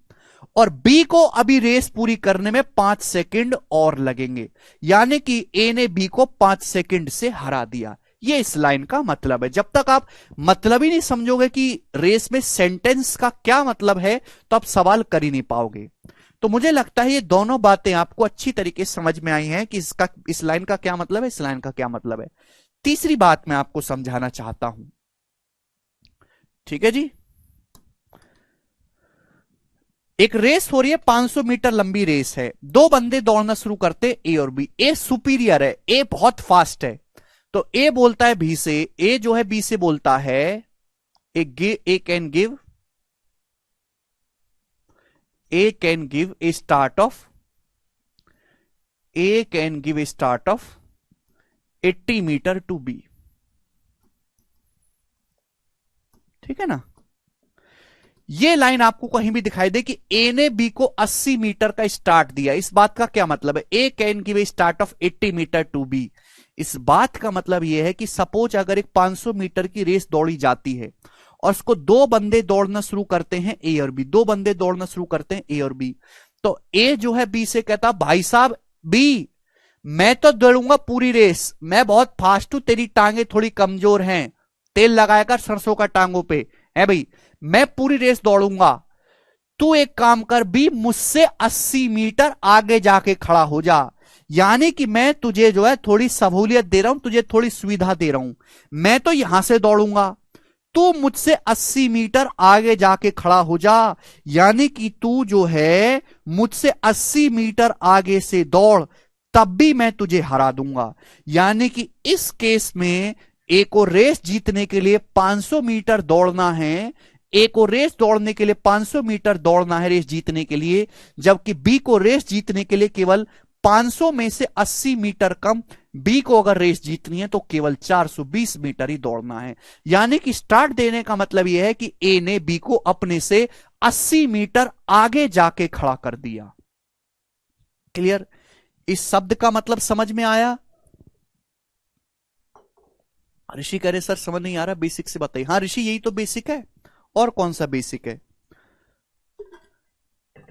और बी को अभी रेस पूरी करने में 5 सेकंड और लगेंगे, यानी कि ए ने बी को 5 सेकंड से हरा दिया। ये इस लाइन का मतलब है। जब तक आप मतलब ही नहीं समझोगे कि रेस में सेंटेंस का क्या मतलब है, तो आप सवाल कर ही नहीं पाओगे। तो मुझे लगता है ये दोनों बातें आपको अच्छी तरीके से समझ में आई हैं कि इसका, इस लाइन का क्या मतलब है, इस लाइन का क्या मतलब है। तीसरी बात मैं आपको समझाना चाहता हूं, ठीक है जी। एक रेस हो रही है, 500 मीटर लंबी रेस है, दो बंदे दौड़ना शुरू करते, ए और बी। ए सुपीरियर है, ए बहुत फास्ट है, तो ए बोलता है बी से, ए जो है बी से बोलता है A can give a start of 80 metre to B. ठीक है ना। ये लाइन आपको कहीं भी दिखाई दे कि ए ने बी को 80 मीटर का स्टार्ट दिया, इस बात का क्या मतलब है? A can give a start of 80 metre to B. इस बात का मतलब यह है कि सपोज अगर एक 500 मीटर की रेस दौड़ी जाती है और उसको दो बंदे दौड़ना शुरू करते हैं, ए और बी, दो बंदे दौड़ना शुरू करते हैं ए और बी, तो ए जो है बी से कहता, भाई साहब बी, मैं तो दौड़ूंगा पूरी रेस, मैं बहुत फास्ट हूं, तेरी टांगे थोड़ी कमजोर हैं, तेल लगाकर सरसों का टांगों पे है भाई, मैं पूरी रेस दौड़ूंगा, तू एक काम कर बी, मुझसे 80 मीटर आगे जाके खड़ा हो जा। यानी कि मैं तुझे जो है थोड़ी सहूलियत दे रहा हूं, तुझे थोड़ी सुविधा दे रहा हूं, मैं तो यहां से दौड़ूंगा, तू मुझसे 80 मीटर आगे जाके खड़ा हो जा। यानी कि तू जो है मुझसे 80 मीटर आगे से दौड़, तब भी मैं तुझे हरा दूंगा। यानी कि इस केस में ए को रेस जीतने के लिए 500 मीटर दौड़ना है, ए को रेस दौड़ने के लिए 500 मीटर दौड़ना है रेस जीतने के लिए, जबकि बी को रेस जीतने के लिए केवल 500 में से 80 मीटर कम, बी को अगर रेस जीतनी है तो केवल 420 मीटर ही दौड़ना है। यानी कि स्टार्ट देने का मतलब यह है कि ए ने बी को अपने से 80 मीटर आगे जाके खड़ा कर दिया। क्लियर? इस शब्द का मतलब समझ में आया? ऋषि कह रहे सर समझ नहीं आ रहा, बेसिक से बताइए। हाँ ऋषि, यही तो बेसिक है, और कौन सा बेसिक है?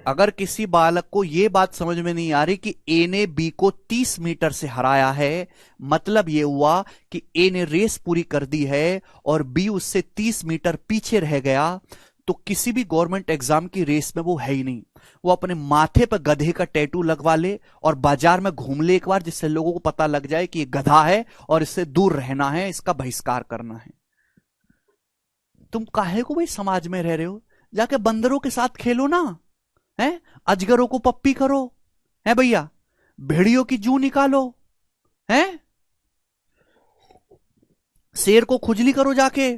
अगर किसी बालक को यह बात समझ में नहीं आ रही कि ए ने बी को 30 मीटर से हराया है, मतलब यह हुआ कि ए ने रेस पूरी कर दी है और बी उससे 30 मीटर पीछे रह गया, तो किसी भी गवर्नमेंट एग्जाम की रेस में वो है ही नहीं। वो अपने माथे पर गधे का टैटू लगवा ले और बाजार में घूम ले एक बार, जिससे लोगों को पता लग जाए कि ये गधा है और इससे दूर रहना है, इसका बहिष्कार करना है। तुम काहे को भाई समाज में रह रहे हो? जाके बंदरों के साथ खेलो ना, है? अजगरों को पप्पी करो, है भैया, भेड़ियों की जू निकालो, है? शेर को खुजली करो, जाके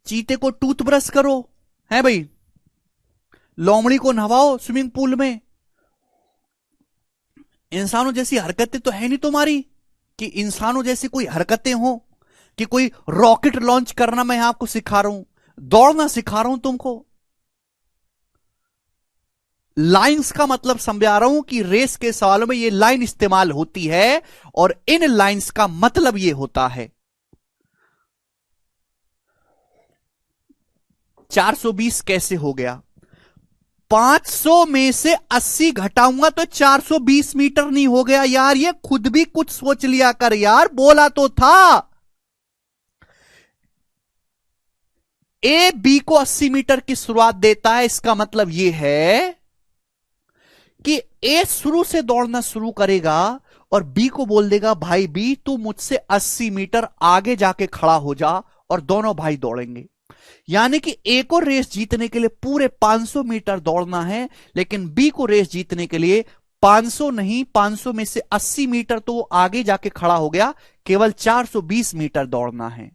चीते को टूथब्रश करो, है भाई, लोमड़ी को नहवाओ स्विमिंग पूल में। इंसानों जैसी हरकतें तो है नहीं तुम्हारी कि इंसानों जैसी कोई हरकतें हो, कि कोई रॉकेट लॉन्च करना मैं आपको सिखा रहा हूं, दौड़ना सिखा रहा हूं तुमको। लाइंस का मतलब समझा रहा हूं कि रेस के सवालों में ये लाइन इस्तेमाल होती है और इन लाइंस का मतलब ये होता है। 420 कैसे हो गया? 500 में से 80 घटाऊंगा तो 420 मीटर नहीं हो गया यार, ये खुद भी कुछ सोच लिया कर यार, बोला तो था। ए बी को 80 मीटर की शुरुआत देता है, इसका मतलब यह है कि ए शुरू से दौड़ना शुरू करेगा और बी को बोल देगा, भाई बी तू मुझसे 80 मीटर आगे जाके खड़ा हो जा, और दोनों भाई दौड़ेंगे। यानी कि ए को रेस जीतने के लिए पूरे 500 मीटर दौड़ना है, लेकिन बी को रेस जीतने के लिए 500 नहीं, 500 में से 80 मीटर तो वो आगे जाके खड़ा हो गया, केवल 420 मीटर दौड़ना है।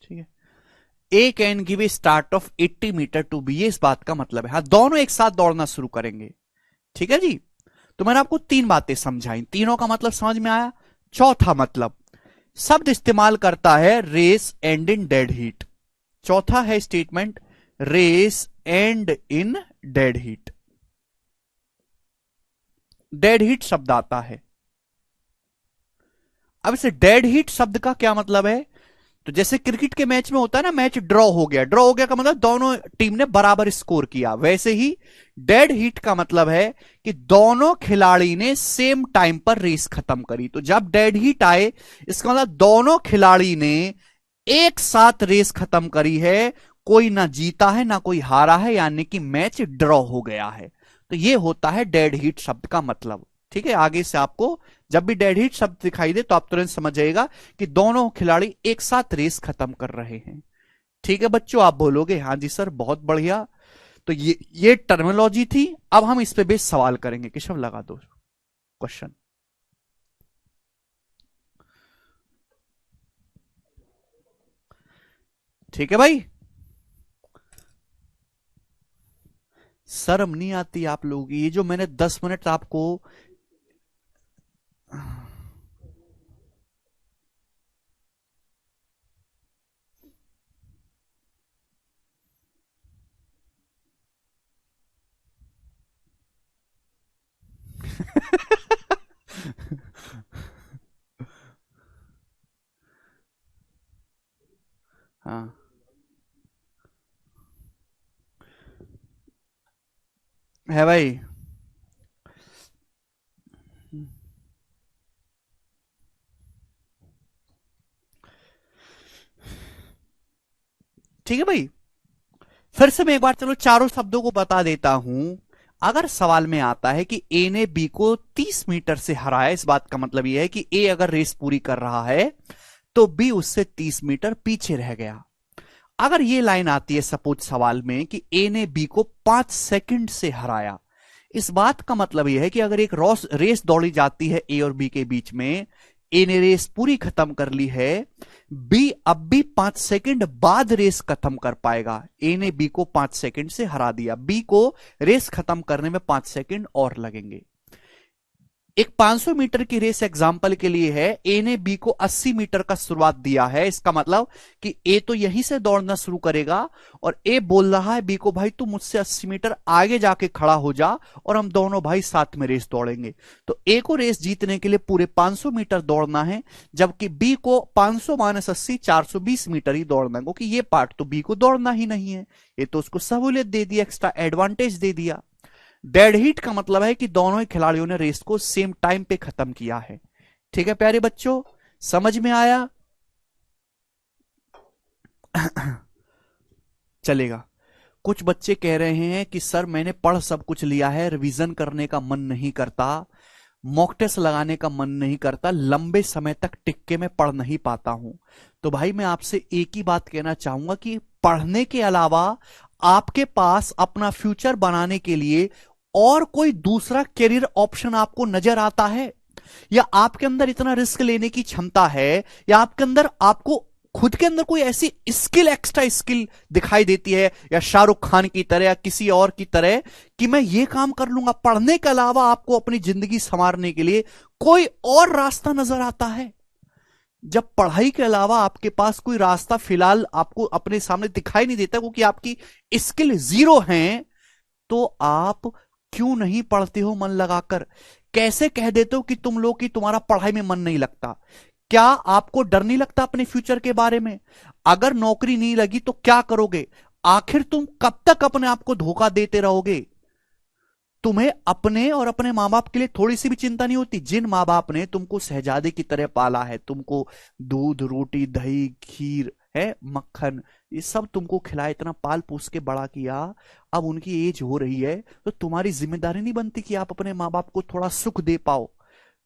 ठीक है, A can give a start of 80 metre to B, ये इस बात का मतलब है। हाँ, दोनों एक साथ दौड़ना शुरू करेंगे। ठीक है जी, तो मैंने आपको तीन बातें समझाई, तीनों का मतलब समझ में आया। चौथा मतलब शब्द इस्तेमाल करता है race end in dead heat. चौथा है statement race end in dead heat. Dead heat शब्द आता है। अब इसे डेड हीट शब्द का क्या मतलब है? तो जैसे क्रिकेट के मैच में होता है ना, मैच ड्रॉ हो गया, ड्रॉ हो गया का मतलब दोनों टीम ने बराबर स्कोर किया, वैसे ही डेड हीट का मतलब है कि दोनों खिलाड़ी ने सेम टाइम पर रेस खत्म करी। तो जब डेड हीट आए, इसका मतलब दोनों खिलाड़ी ने एक साथ रेस खत्म करी है, कोई ना जीता है ना कोई हारा है, यानी कि मैच ड्रॉ हो गया है। तो ये होता है डेड हीट शब्द का मतलब। ठीक है, आगे से आपको जब भी डेड हीट शब्द दिखाई दे तो आप तुरंत समझ जाइएगा कि दोनों खिलाड़ी एक साथ रेस खत्म कर रहे हैं। ठीक है बच्चों, आप बोलोगे हाँ जी सर बहुत बढ़िया। तो ये टर्मिनोलॉजी थी। अब हम इस पे बेस सवाल करेंगे। केशव लगा दो क्वेश्चन। ठीक है भाई, शर्म नहीं आती आप लोग? ये जो मैंने 10 मिनट आपको हाँ है भाई। ठीक है भाई, फिर से मैं एक बार चलो चारों शब्दों को बता देता हूं। अगर सवाल में आता है कि ए ने बी को 30 मीटर से हराया, इस बात का मतलब यह है कि ए अगर रेस पूरी कर रहा है तो बी उससे 30 मीटर पीछे रह गया। अगर ये लाइन आती है सपोज सवाल में कि ए ने बी को 5 सेकंड से हराया, इस बात का मतलब यह है कि अगर एक रेस दौड़ी जाती है ए और बी के बीच में, ए ने रेस पूरी खत्म कर ली है, बी अब भी 5 सेकंड बाद रेस खत्म कर पाएगा। ए ने बी को 5 सेकंड से हरा दिया, बी को रेस खत्म करने में 5 सेकंड और लगेंगे। एक 500 मीटर की रेस एग्जांपल के लिए है, ए ने बी को 80 मीटर का शुरुआत दिया है। इसका मतलब कि ए तो यहीं से दौड़ना शुरू करेगा और ए बोल रहा है बी को भाई तू मुझसे 80 मीटर आगे जाके खड़ा हो जा और हम दोनों भाई साथ में रेस दौड़ेंगे। तो ए को रेस जीतने के लिए पूरे 500 मीटर दौड़ना है, जबकि बी को 500 माइनस 80 420 मीटर ही दौड़ना है, क्योंकि ये पार्ट तो बी को दौड़ना ही नहीं है। ये तो उसको सहूलियत दे दिया, एक्स्ट्रा एडवांटेज दे दिया। डेड हीट का मतलब है कि दोनों ही खिलाड़ियों ने रेस को सेम टाइम पे खत्म किया है। ठीक है प्यारे बच्चों, समझ में आया? चलेगा। कुछ बच्चे कह रहे हैं कि सर मैंने पढ़ सब कुछ लिया है, रिवीजन करने का मन नहीं करता, मॉक टेस्ट लगाने का मन नहीं करता, लंबे समय तक टिक के मैं पढ़ नहीं पाता हूं। तो भाई मैं आपसे एक ही बात कहना चाहूंगा कि पढ़ने के अलावा आपके पास अपना फ्यूचर बनाने के लिए और कोई दूसरा करियर ऑप्शन आपको नजर आता है? या आपके अंदर इतना रिस्क लेने की क्षमता है, या आपके अंदर आपको खुद के अंदर कोई ऐसी स्किल, एक्स्ट्रा स्किल दिखाई देती है, या शाहरुख खान की तरह या किसी और की तरह, कि मैं ये काम कर लूंगा? पढ़ने के अलावा आपको अपनी जिंदगी संवारने के लिए कोई और रास्ता नजर आता है? जब पढ़ाई के अलावा आपके पास कोई रास्ता फिलहाल आपको अपने सामने दिखाई नहीं देता क्योंकि आपकी स्किल जीरो है, तो आप क्यों नहीं पढ़ते हो मन लगाकर? कैसे कह देते हो कि तुम लोग कि तुम्हारा पढ़ाई में मन नहीं लगता? क्या आपको डर नहीं लगता अपने फ्यूचर के बारे में? अगर नौकरी नहीं लगी तो क्या करोगे? आखिर तुम कब तक अपने आप को धोखा देते रहोगे? तुम्हें अपने और अपने माँ बाप के लिए थोड़ी सी भी चिंता नहीं होती? जिन माँ बाप ने तुमको शहजादे की तरह पाला है, तुमको दूध रोटी दही खीर है मक्खन ये सब तुमको खिलाया, इतना पाल पोस के बड़ा किया, अब उनकी एज हो रही है, तो तुम्हारी जिम्मेदारी नहीं बनती कि आप अपने माँ बाप को थोड़ा सुख दे पाओ?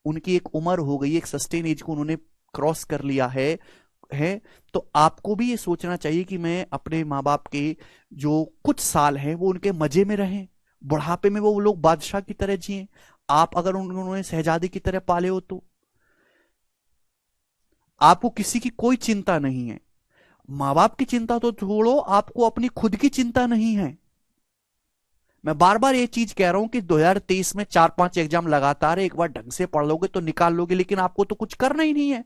उनकी एक उम्र हो गई, एक सस्टेन एज को उन्होंने क्रॉस कर लिया है। तो आपको भी ये सोचना चाहिए कि मैं अपने माँ बाप के जो कुछ साल हैं वो उनके मजे में रहें, बुढ़ापे में वो लोग बादशाह की तरह जिए। आप अगर उन्होंने शहजादी की तरह पाले हो तो आपको किसी की कोई चिंता नहीं है। माँ बाप की चिंता तो छोड़ो, आपको अपनी खुद की चिंता नहीं है। मैं बार बार ये चीज कह रहा हूं कि 2023 में 4-5 एग्जाम लगातार है, एक बार ढंग से पढ़ लोगे तो निकाल लोगे, लेकिन आपको तो कुछ करना ही नहीं है।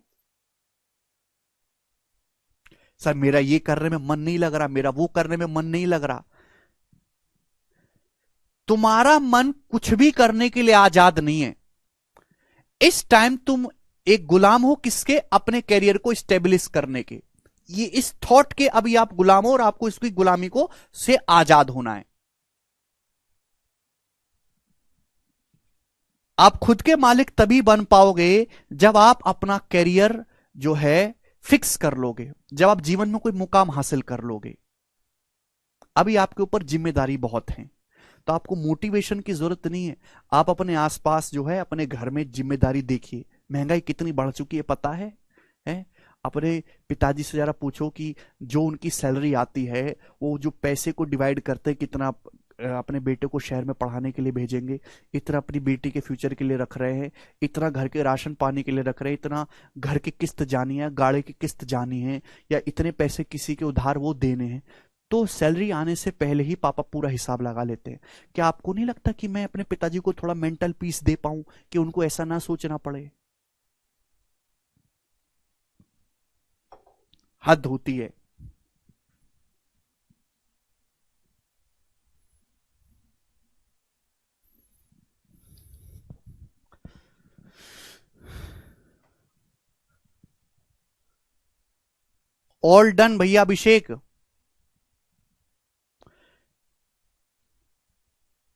सर मेरा ये करने में मन नहीं लग रहा, मेरा वो करने में मन नहीं लग रहा। तुम्हारा मन कुछ भी करने के लिए आजाद नहीं है। इस टाइम तुम एक गुलाम हो किसके? अपने कैरियर को स्टेब्लिश करने के। ये इस थॉट के अभी आप गुलाम हो और आपको इसकी गुलामी को से आजाद होना है। आप खुद के मालिक तभी बन पाओगे जब आप अपना कैरियर जो है फिक्स कर लोगे, जब आप जीवन में कोई मुकाम हासिल कर लोगे। अभी आपके ऊपर जिम्मेदारी बहुत है, तो आपको मोटिवेशन की जरूरत नहीं है। आप अपने आसपास जो है अपने घर में जिम्मेदारी देखिए। महंगाई कितनी बढ़ चुकी है पता है? अपने पिताजी से जरा पूछो कि जो उनकी सैलरी आती है वो जो पैसे को डिवाइड करते हैं, कितना अपने बेटे को शहर में पढ़ाने के लिए भेजेंगे, इतना अपनी बेटी के फ्यूचर के लिए रख रहे हैं, इतना घर के राशन पानी के लिए रख रहे हैं, इतना घर की किस्त जानी है, गाड़ी की किस्त जानी है, या इतने पैसे किसी के उधार वो देने हैं। तो सैलरी आने से पहले ही पापा पूरा हिसाब लगा लेते हैं। क्या आपको नहीं लगता कि मैं अपने पिताजी को थोड़ा मेंटल पीस दे पाऊं, कि उनको ऐसा ना सोचना पड़े? हद होती है। ऑल डन भैया अभिषेक।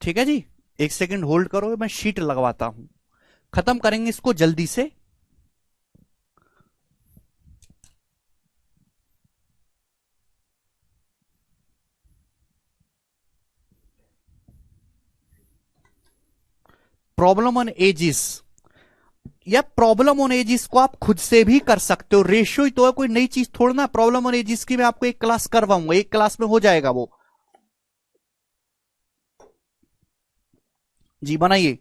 ठीक है जी, एक सेकंड होल्ड करो, मैं शीट लगवाता हूं। खत्म करेंगे इसको जल्दी से। प्रॉब्लम ऑन एजिस, या प्रॉब्लम ऑन एजिस को आप खुद से भी कर सकते हो। रेशियो ही तो है, कोई नई चीज थोड़ा ना। प्रॉब्लम ऑन एजिस की मैं आपको एक क्लास करवाऊंगा, एक क्लास में हो जाएगा वो। जी बनाइए।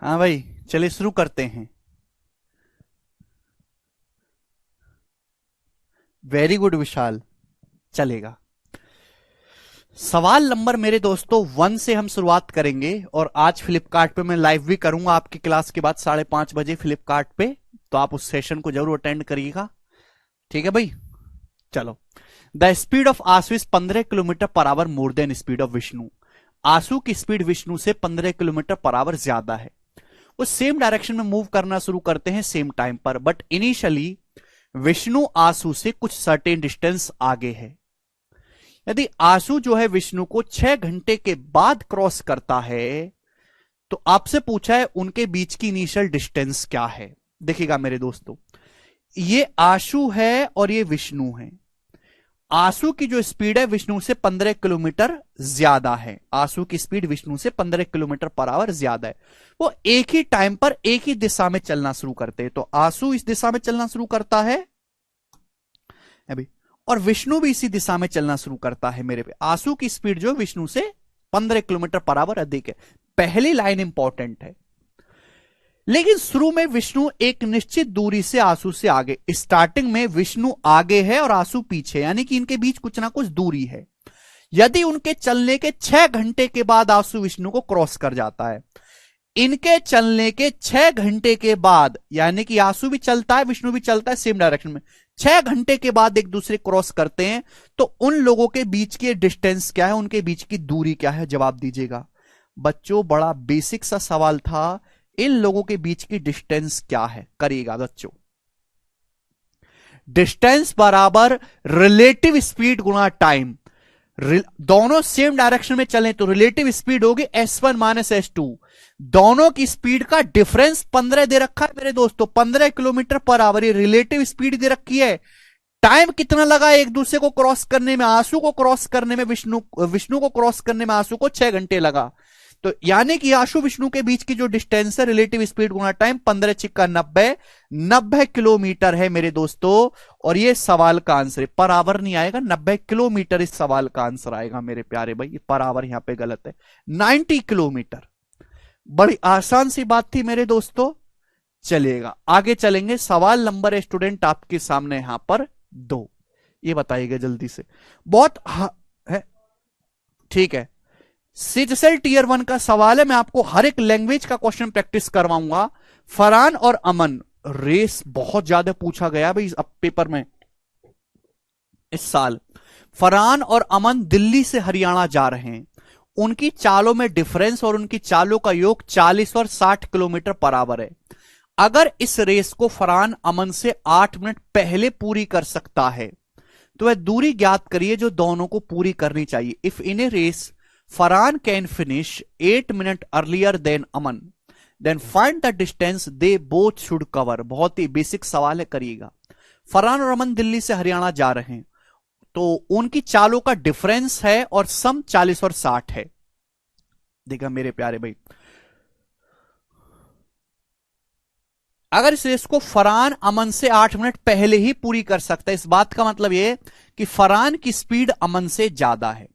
हाँ भाई, चलिए शुरू करते हैं। वेरी गुड विशाल, चलेगा। सवाल नंबर मेरे दोस्तों 1 से हम शुरुआत करेंगे, और आज फ्लिपकार्ट पे मैं लाइव भी करूंगा आपकी क्लास के बाद 5:30 बजे फ्लिपकार्ट पे, तो आप उस सेशन को जरूर अटेंड करिएगा। ठीक है भाई, चलो। द स्पीड ऑफ आंसू is 15 kilometre per our more than speed of Vishnu. आंसू की स्पीड विष्णु से 15 किलोमीटर पर आवर ज्यादा है। वो सेम डायरेक्शन में मूव करना शुरू करते हैं सेम टाइम पर, बट इनिशियली विष्णु आंसू से कुछ सर्टेन डिस्टेंस आगे है। यदि आंसू जो है विष्णु को 6 घंटे के बाद क्रॉस करता है, तो आपसे पूछा है उनके बीच की इनिशियल डिस्टेंस क्या है। देखिएगा मेरे दोस्तों, ये आंसू है और ये विष्णु है। आंसू की जो स्पीड है विष्णु से 15 किलोमीटर ज्यादा है। आंसू की स्पीड विष्णु से 15 किलोमीटर पर आवर ज्यादा है। वो एक ही टाइम पर एक ही दिशा में चलना शुरू करते हैं। तो आंसू इस दिशा में चलना शुरू करता है अभी, और विष्णु भी इसी दिशा में चलना शुरू करता है मेरे पे। आंसू की स्पीड जो विष्णु से 15 किलोमीटर पर आवर अधिक है। पहली लाइन इंपॉर्टेंट है। लेकिन शुरू में विष्णु एक निश्चित दूरी से आंसू से आगे, स्टार्टिंग में विष्णु आगे है और आंसू पीछे, यानी कि इनके बीच कुछ ना कुछ दूरी है। यदि उनके चलने के 6 घंटे के बाद आशु विष्णु को क्रॉस कर जाता है, इनके चलने के 6 घंटे के बाद, यानी कि आशु भी चलता है विष्णु भी चलता है सेम डायरेक्शन में, 6 घंटे के बाद एक दूसरे क्रॉस करते हैं, तो उन लोगों के बीच की डिस्टेंस क्या है, उनके बीच की दूरी क्या है, जवाब दीजिएगा। बच्चों बड़ा बेसिक सा सवाल था, इन लोगों के बीच की डिस्टेंस क्या है, करिएगा बच्चों। डिस्टेंस बराबर रिलेटिव स्पीड गुणा टाइम, दोनों सेम डायरेक्शन में चलें तो रिलेटिव स्पीड होगी s1 माइनस s2, दोनों की स्पीड का डिफरेंस 15 दे रखा है मेरे दोस्तों, 15 किलोमीटर पर आवर, ये रिलेटिव स्पीड दे रखी है। टाइम कितना लगा एक दूसरे को क्रॉस करने में, आशु को क्रॉस करने में विष्णु को क्रॉस करने में आशु को 6 घंटे लगा, तो यानी कि आशु विष्णु के बीच की जो डिस्टेंस है रिलेटिव स्पीड गुणा टाइम 15 छिक्का 90 किलोमीटर है मेरे दोस्तों। और ये सवाल का आंसर है, पर आवर नहीं आएगा, 90 किलोमीटर इस सवाल का आंसर आएगा मेरे प्यारे भाई, पर आवर यहां पे गलत है, 90 किलोमीटर। बड़ी आसान सी बात थी मेरे दोस्तों। चलिएगा आगे चलेंगे, सवाल नंबर स्टूडेंट आपके सामने यहां पर 2, ये बताइएगा जल्दी से, बहुत है ठीक है। सीजसेल टीयर 1 का सवाल है, मैं आपको हर एक लैंग्वेज का क्वेश्चन प्रैक्टिस करवाऊंगा। फरहान और अमन, रेस बहुत ज्यादा पूछा गया भाई अब पेपर में इस साल। फरहान और अमन दिल्ली से हरियाणा जा रहे हैं, उनकी चालों में डिफरेंस और उनकी चालों का योग 40 और 60 किलोमीटर पर आवर है। अगर इस रेस को फरहान अमन से 8 मिनट पहले पूरी कर सकता है तो वह दूरी ज्ञात करिए जो दोनों को पूरी करनी चाहिए। If in a race Farhan can finish 8 minute earlier than Aman, then find the distance they both should cover. बहुत ही बेसिक सवाल है, करिएगा। फरहान और अमन दिल्ली से हरियाणा जा रहे हैं, तो उनकी चालों का डिफरेंस है और सम 40 और 60 है। देखा मेरे प्यारे भाई, अगर इस रेस को फरहान अमन से 8 मिनट पहले ही पूरी कर सकता है, इस बात का मतलब यह कि फरहान की स्पीड अमन से ज्यादा है।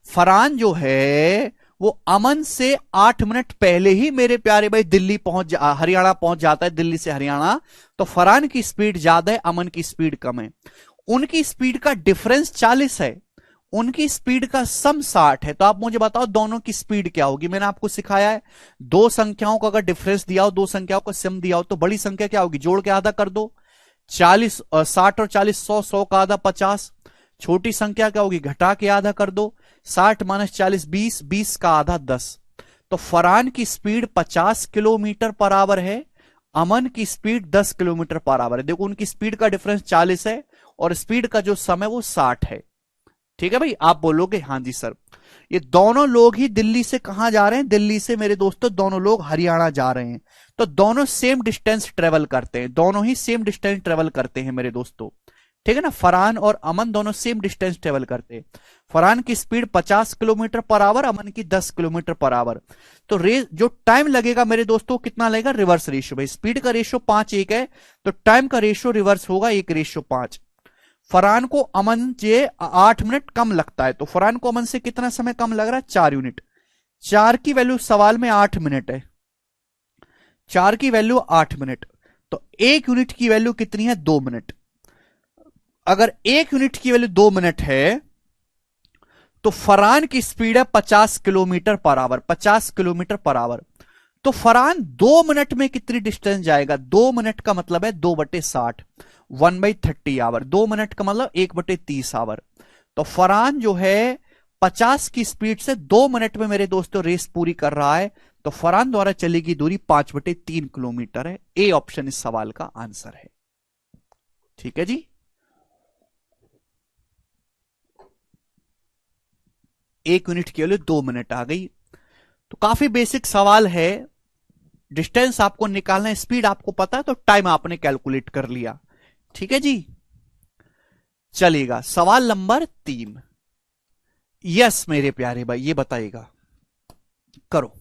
फरहान जो है वो अमन से 8 मिनट पहले ही मेरे प्यारे भाई दिल्ली हरियाणा पहुंच जाता है, दिल्ली से हरियाणा। तो फरहान की स्पीड ज्यादा है, अमन की स्पीड कम है। उनकी स्पीड का डिफरेंस 40 है, उनकी स्पीड का सम 60 है। तो आप मुझे बताओ दोनों की स्पीड क्या होगी। मैंने आपको सिखाया है, दो संख्याओं का अगर डिफरेंस दिया हो, दो संख्याओं का सम दिया हो, तो बड़ी संख्या क्या होगी, जोड़ के आधा कर दो। 40 60 और 40 100, 100 का आधा 50। छोटी संख्या क्या होगी, घटा के आधा कर दो। 60 माइनस 40 20, 20 का आधा 10। तो फरहान की स्पीड 50 किलोमीटर पर आवर है, अमन की स्पीड 10 किलोमीटर पर आवर है। देखो उनकी स्पीड का डिफरेंस 40 है और स्पीड का जो सम है वो 60 है। ठीक है भाई, आप बोलोगे हाँ जी सर। ये दोनों लोग ही दिल्ली से कहां जा रहे हैं, दिल्ली से मेरे दोस्तों दोनों लोग हरियाणा जा रहे हैं। तो दोनों सेम डिस्टेंस ट्रेवल करते हैं, दोनों ही सेम डिस्टेंस ट्रेवल करते हैं मेरे दोस्तों। ठीक है ना, फरहान और अमन दोनों सेम डिस्टेंस ट्रेवल करते हैं। फरहान की स्पीड 50 किलोमीटर पर आवर, अमन की 10 किलोमीटर पर आवर। तो जो टाइम लगेगा मेरे दोस्तों कितना लगेगा, रिवर्स रेशियो। भाई स्पीड का रेशियो 5:1 है, तो टाइम का रेशियो रिवर्स होगा 1:5। फरहान को अमन से 8 मिनट कम लगता है, तो फरहान को अमन से कितना समय कम लग रहा है, 4 यूनिट। 4 की वैल्यू सवाल में 8 मिनट है, 4 की वैल्यू 8 मिनट, तो 1 यूनिट की वैल्यू कितनी है, 2 मिनट। अगर 1 यूनिट की वैल्यू 2 मिनट है तो फरहान की स्पीड है 50 kilometre per our, 50 kilometre per our. तो फरहान 2 मिनट में कितनी डिस्टेंस जाएगा, 2 मिनट का मतलब है 2/60, 1/30 आवर। 2 मिनट का मतलब 1/30 आवर। तो फरहान जो है 50 की स्पीड से 2 मिनट में मेरे दोस्तों रेस पूरी कर रहा है। तो फरहान द्वारा चली गई दूरी 5/3 किलोमीटर है। ए ऑप्शन इस सवाल का आंसर है। ठीक है जी, 1 यूनिट के लिए 2 मिनट आ गई। तो काफी बेसिक सवाल है, डिस्टेंस आपको निकालना है, स्पीड आपको पता है, तो टाइम आपने कैलकुलेट कर लिया। ठीक है जी, चलिएगा सवाल नंबर 3। यस मेरे प्यारे भाई, ये बताइएगा, करो।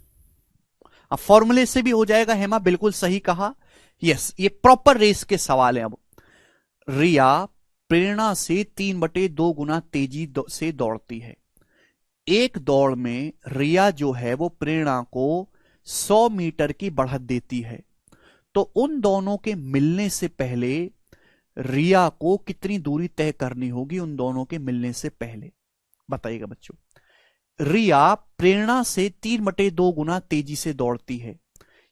अब फॉर्मूले से भी हो जाएगा, हेमा बिल्कुल सही कहा। यस, ये प्रॉपर रेस के सवाल है। अब रिया प्रेरणा से 3/2 गुना तेजी से दौड़ती है। एक दौड़ में रिया जो है वो प्रेरणा को 100 मीटर की बढ़त देती है, तो उन दोनों के मिलने से पहले रिया को कितनी दूरी तय करनी होगी, उन दोनों के मिलने से पहले बताइएगा बच्चों। रिया प्रेरणा से 3/2 गुना तेजी से दौड़ती है।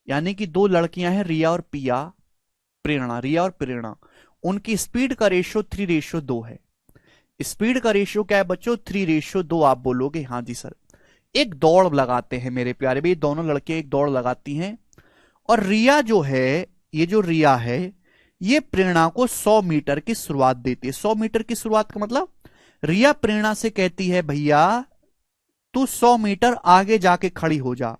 यानी कि दो लड़कियां हैं, रिया और पिया, रिया और प्रेरणा, उनकी स्पीड का रेशियो 3:2 है। स्पीड का रेशियो क्या है बच्चों? 3:2। आप बोलोगे हाँ जी सर। एक दौड़ लगाते हैं मेरे प्यारे भाई, दोनों लड़के एक दौड़ लगाती हैं, और रिया जो है, ये जो रिया है, ये प्रेरणा को 100 मीटर की शुरुआत देती है। 100 मीटर की शुरुआत का मतलब, रिया प्रेरणा से कहती है भैया तू 100 मीटर आगे जाके खड़ी हो जा।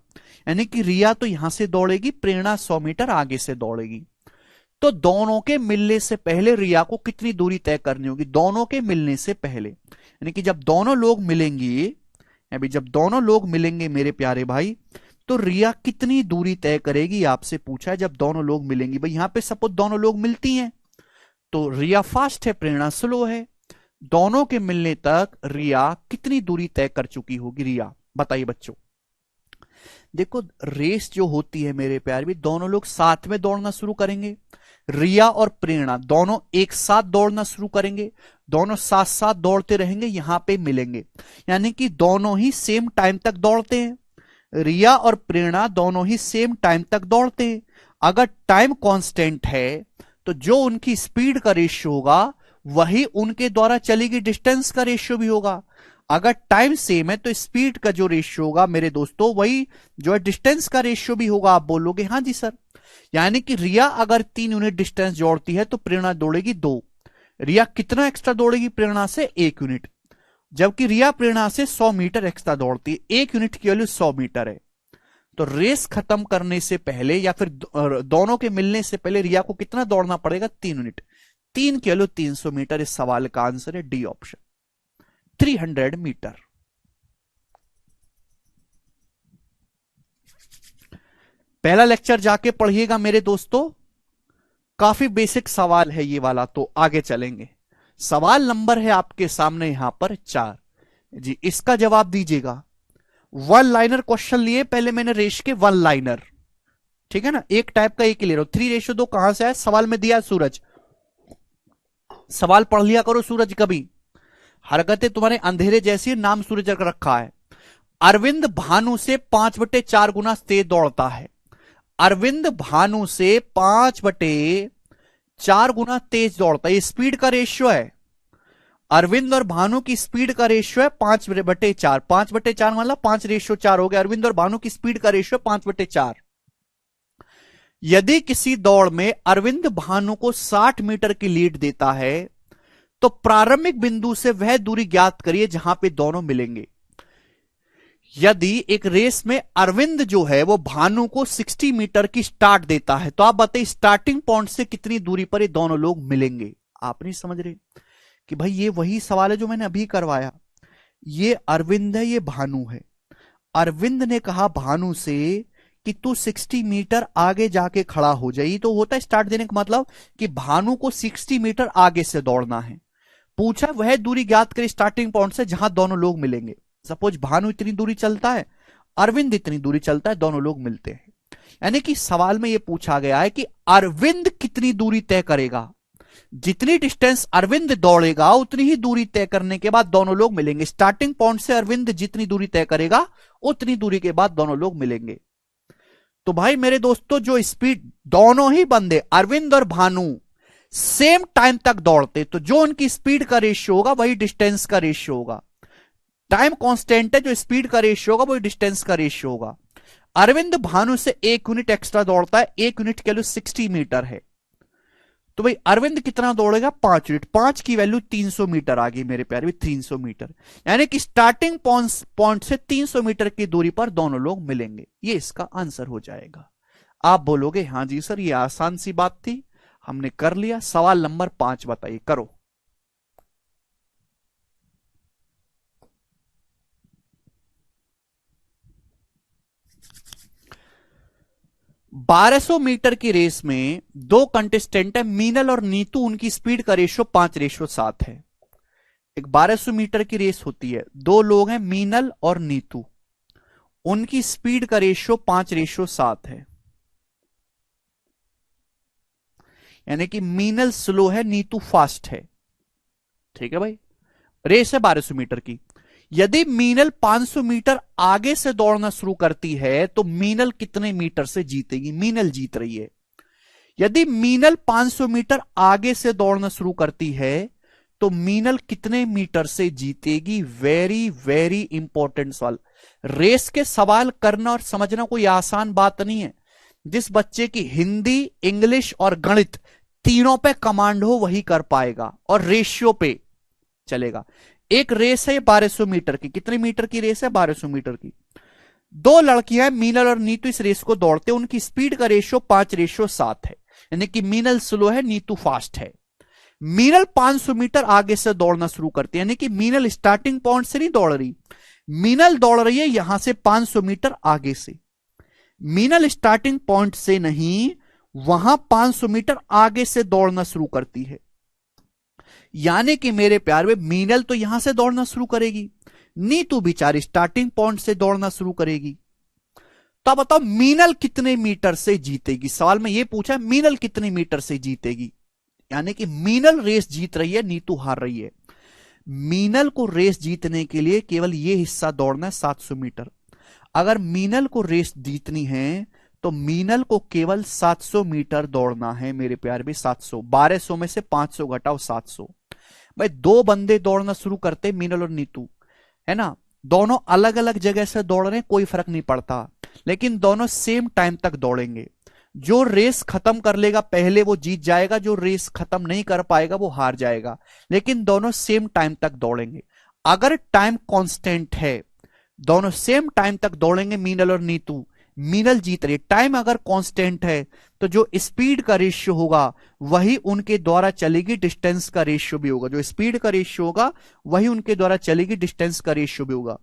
यानी कि रिया तो यहां से दौड़ेगी, प्रेरणा 100 मीटर आगे से दौड़ेगी। तो दोनों के मिलने से पहले रिया को कितनी दूरी तय करनी होगी? दोनों के मिलने से पहले, यानी कि जब दोनों लोग मिलेंगे, अभी जब दोनों लोग मिलेंगे मेरे प्यारे भाई, तो रिया कितनी दूरी तय करेगी आपसे पूछा है। जब दोनों लोग मिलेंगी भाई, यहां पे सपोज दोनों लोग मिलती हैं, तो रिया फास्ट है, प्रेरणा स्लो है। दोनों के मिलने तक रिया कितनी दूरी तय कर चुकी होगी? रिया बताइए बच्चों। देखो रेस जो होती है मेरे प्यारे भी, दोनों लोग साथ में दौड़ना शुरू करेंगे। रिया और प्रेरणा दोनों एक साथ दौड़ना शुरू करेंगे, दोनों साथ साथ दौड़ते रहेंगे, यहां पे मिलेंगे, यानी कि दोनों ही सेम टाइम तक दौड़ते हैं। रिया और प्रेरणा दोनों ही सेम टाइम तक दौड़ते हैं। अगर टाइम कांस्टेंट है तो जो उनकी स्पीड का रेशियो होगा वही उनके द्वारा चली गई डिस्टेंस का रेशियो भी होगा। अगर टाइम सेम है तो स्पीड का जो रेशियो होगा मेरे दोस्तों, वही जो है डिस्टेंस का रेशियो भी होगा। आप बोलोगे हाँ जी सर। यानी कि रिया अगर 3 यूनिट डिस्टेंस जोड़ती है तो प्रेरणा दौड़ेगी 2। रिया कितना एक्स्ट्रा दौड़ेगी? प्रेरणा से 1 यूनिट। जबकि रिया प्रेरणा से 100 मीटर एक्स्ट्रा दौड़ती है। 1 यूनिट की वैल्यू 100 मीटर है। तो रेस खत्म करने से पहले या फिर दोनों के मिलने से पहले रिया को कितना दौड़ना पड़ेगा? 3 यूनिट। 3 की वैल्यू 300 मीटर। इस सवाल का आंसर है डी ऑप्शन, 300 मीटर। पहला लेक्चर जाके पढ़िएगा मेरे दोस्तों, काफी बेसिक सवाल है ये वाला। तो आगे चलेंगे। सवाल नंबर है आपके सामने यहां पर 4 जी, इसका जवाब दीजिएगा। वन लाइनर क्वेश्चन लिए पहले मैंने, रेश के वन लाइनर, ठीक है ना, एक टाइप का एक ले रहा हूं। 3:2 कहां से है? सवाल में दिया सूरज। सवाल पढ़ लिया करो सूरज कभी, हरकतें तुम्हारे अंधेरे जैसी, नाम सूरज रखा है। अरविंद भानु से 5/4 गुना तेज दौड़ता है। अरविंद भानु से 5/4 गुना तेज दौड़ता है। ये स्पीड का रेशियो है। अरविंद और भानु की स्पीड का रेशियो है 5/4। 5/4 मतलब 5:4 हो गया। अरविंद और भानु की स्पीड का रेशियो 5/4। यदि किसी दौड़ में अरविंद भानु को 60 मीटर की लीड देता है तो प्रारंभिक बिंदु से वह दूरी ज्ञात करिए जहां पे दोनों मिलेंगे। यदि एक रेस में अरविंद जो है वो भानु को 60 मीटर की स्टार्ट देता है, तो आप बताइए स्टार्टिंग पॉइंट से कितनी दूरी पर ये दोनों लोग मिलेंगे? आप नहीं समझ रहे कि भाई ये वही सवाल है जो मैंने अभी करवाया। ये अरविंद है, ये भानु है। अरविंद ने कहा भानु से कि तू 60 मीटर आगे जाके खड़ा हो जाए। तो होता है स्टार्ट देने का मतलब कि भानु को 60 मीटर आगे से दौड़ना है। पूछा वह दूरी ज्ञात करें स्टार्टिंग पॉइंट से जहां दोनों लोग मिलेंगे। सपोज भानु इतनी दूरी चलता है, अरविंद इतनी दूरी चलता है, दोनों लोग मिलते हैं। यानी कि सवाल में यह पूछा गया है कि अरविंद कितनी दूरी तय करेगा। जितनी डिस्टेंस अरविंद दौड़ेगा उतनी ही दूरी तय करने के बाद दोनों लोग मिलेंगे। स्टार्टिंग पॉइंट से अरविंद जितनी दूरी तय करेगा उतनी दूरी के बाद दोनों लोग मिलेंगे। तो भाई मेरे दोस्तों, जो स्पीड दोनों ही बंदे अरविंद और भानु सेम टाइम तक दौड़ते, तो जो उनकी स्पीड का रेशियो होगा वही डिस्टेंस का रेशियो होगा। टाइम कांस्टेंट है, जो स्पीड का रेशियो होगा वही डिस्टेंस का रेशियो होगा। अरविंद भानु से 1 यूनिट एक्स्ट्रा दौड़ता है। 1 यूनिट की वैल्यू 60 मीटर है। तो भाई अरविंद कितना दौड़ेगा? 5 यूनिट। 5 की वैल्यू 300 मीटर आ गई मेरे प्यारे, 300 मीटर। यानी कि स्टार्टिंग पॉइंट से 300 मीटर की दूरी पर दोनों लोग मिलेंगे। ये इसका आंसर हो जाएगा। आप बोलोगे हाँ जी सर, ये आसान सी बात थी, हमने कर लिया। सवाल नंबर 5 बताइए, करो। 1200 मीटर की रेस में दो कंटेस्टेंट है, मीनल और नीतू। उनकी स्पीड का रेशियो 5:7 है। एक 1200 मीटर की रेस होती है, दो लोग हैं मीनल और नीतू, उनकी स्पीड का रेशियो 5:7 है। यानी कि मीनल स्लो है, नीतू फास्ट है। ठीक है भाई, रेस है 1200 मीटर की। यदि मीनल 500 मीटर आगे से दौड़ना शुरू करती है तो मीनल कितने मीटर से जीतेगी? मीनल जीत रही है। यदि मीनल 500 मीटर आगे से दौड़ना शुरू करती है तो मीनल कितने मीटर से जीतेगी? वेरी वेरी इंपॉर्टेंट सवाल। रेस के सवाल करना और समझना कोई आसान बात नहीं है। जिस बच्चे की हिंदी, इंग्लिश और गणित तीनों पे कमांड हो वही कर पाएगा और रेशियो पे चलेगा। एक रेस है 1200 मीटर की। कितने मीटर की रेस है? 1200 मीटर की। दो लड़कियां मीनल और नीतू इस रेस को दौड़ते हैं। उनकी स्पीड का रेशियो 5:7 है, यानी कि मीनल स्लो है, नीतू फास्ट है। मीनल 500 मीटर आगे से दौड़ना शुरू करती है, यानी कि मीनल स्टार्टिंग पॉइंट से नहीं दौड़ रही, मीनल दौड़ रही है यहां से 500 मीटर आगे से। मीनल स्टार्टिंग पॉइंट से नहीं, वहां 500 मीटर आगे से दौड़ना शुरू करती है। यानी कि मेरे प्यार में मीनल तो यहां से दौड़ना शुरू करेगी, नीतू बेचारी स्टार्टिंग पॉइंट से दौड़ना शुरू करेगी। तो अब बताओ मीनल कितने मीटर से जीतेगी? सवाल में यह पूछा मीनल कितने मीटर से जीतेगी, यानी कि मीनल रेस जीत रही है, नीतू हार रही है। मीनल को रेस जीतने के लिए केवल यह हिस्सा दौड़ना है 700 मीटर। अगर मीनल को रेस जीतनी है तो मीनल को केवल 700 मीटर दौड़ना है मेरे प्यार भी। 700, 1200 में से 500 घटाओ 700। भाई दो बंदे दौड़ना शुरू करते, मीनल और नीतू, है ना। दोनों अलग अलग जगह से दौड़ रहे हैं, कोई फर्क नहीं पड़ता, लेकिन दोनों सेम टाइम तक दौड़ेंगे। जो रेस खत्म कर लेगा पहले वो जीत जाएगा, जो रेस खत्म नहीं कर पाएगा वो हार जाएगा, लेकिन दोनों सेम टाइम तक दौड़ेंगे। अगर टाइम कांस्टेंट है, दोनों सेम टाइम तक दौड़ेंगे मीनल और नीतू, मीनल जीत रही है। टाइम अगर कांस्टेंट है तो जो स्पीड का रेशियो होगा वही उनके द्वारा चलेगी, डिस्टेंस का रेशियो भी होगा। जो स्पीड का रेशियो होगा वही उनके द्वारा चलेगी, डिस्टेंस का रेशियो भी होगा।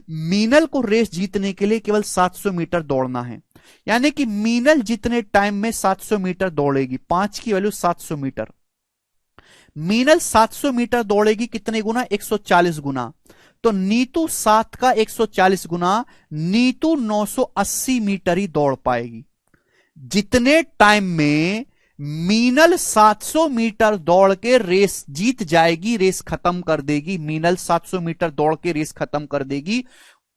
मीनल को रेस जीतने के लिए केवल 700 मीटर दौड़ना है, यानी कि मीनल जितने टाइम में 700 मीटर दौड़ेगी, 5 की वैल्यू 700 मीटर, मीनल 700 मीटर दौड़ेगी कितने गुना? 140 गुना। तो नीतू 7 का 140 गुना, नीतू 980 मीटर ही दौड़ पाएगी। जितने टाइम में मीनल 700 मीटर दौड़ के रेस जीत जाएगी, रेस खत्म कर देगी, मीनल 700 मीटर दौड़ के रेस खत्म कर देगी,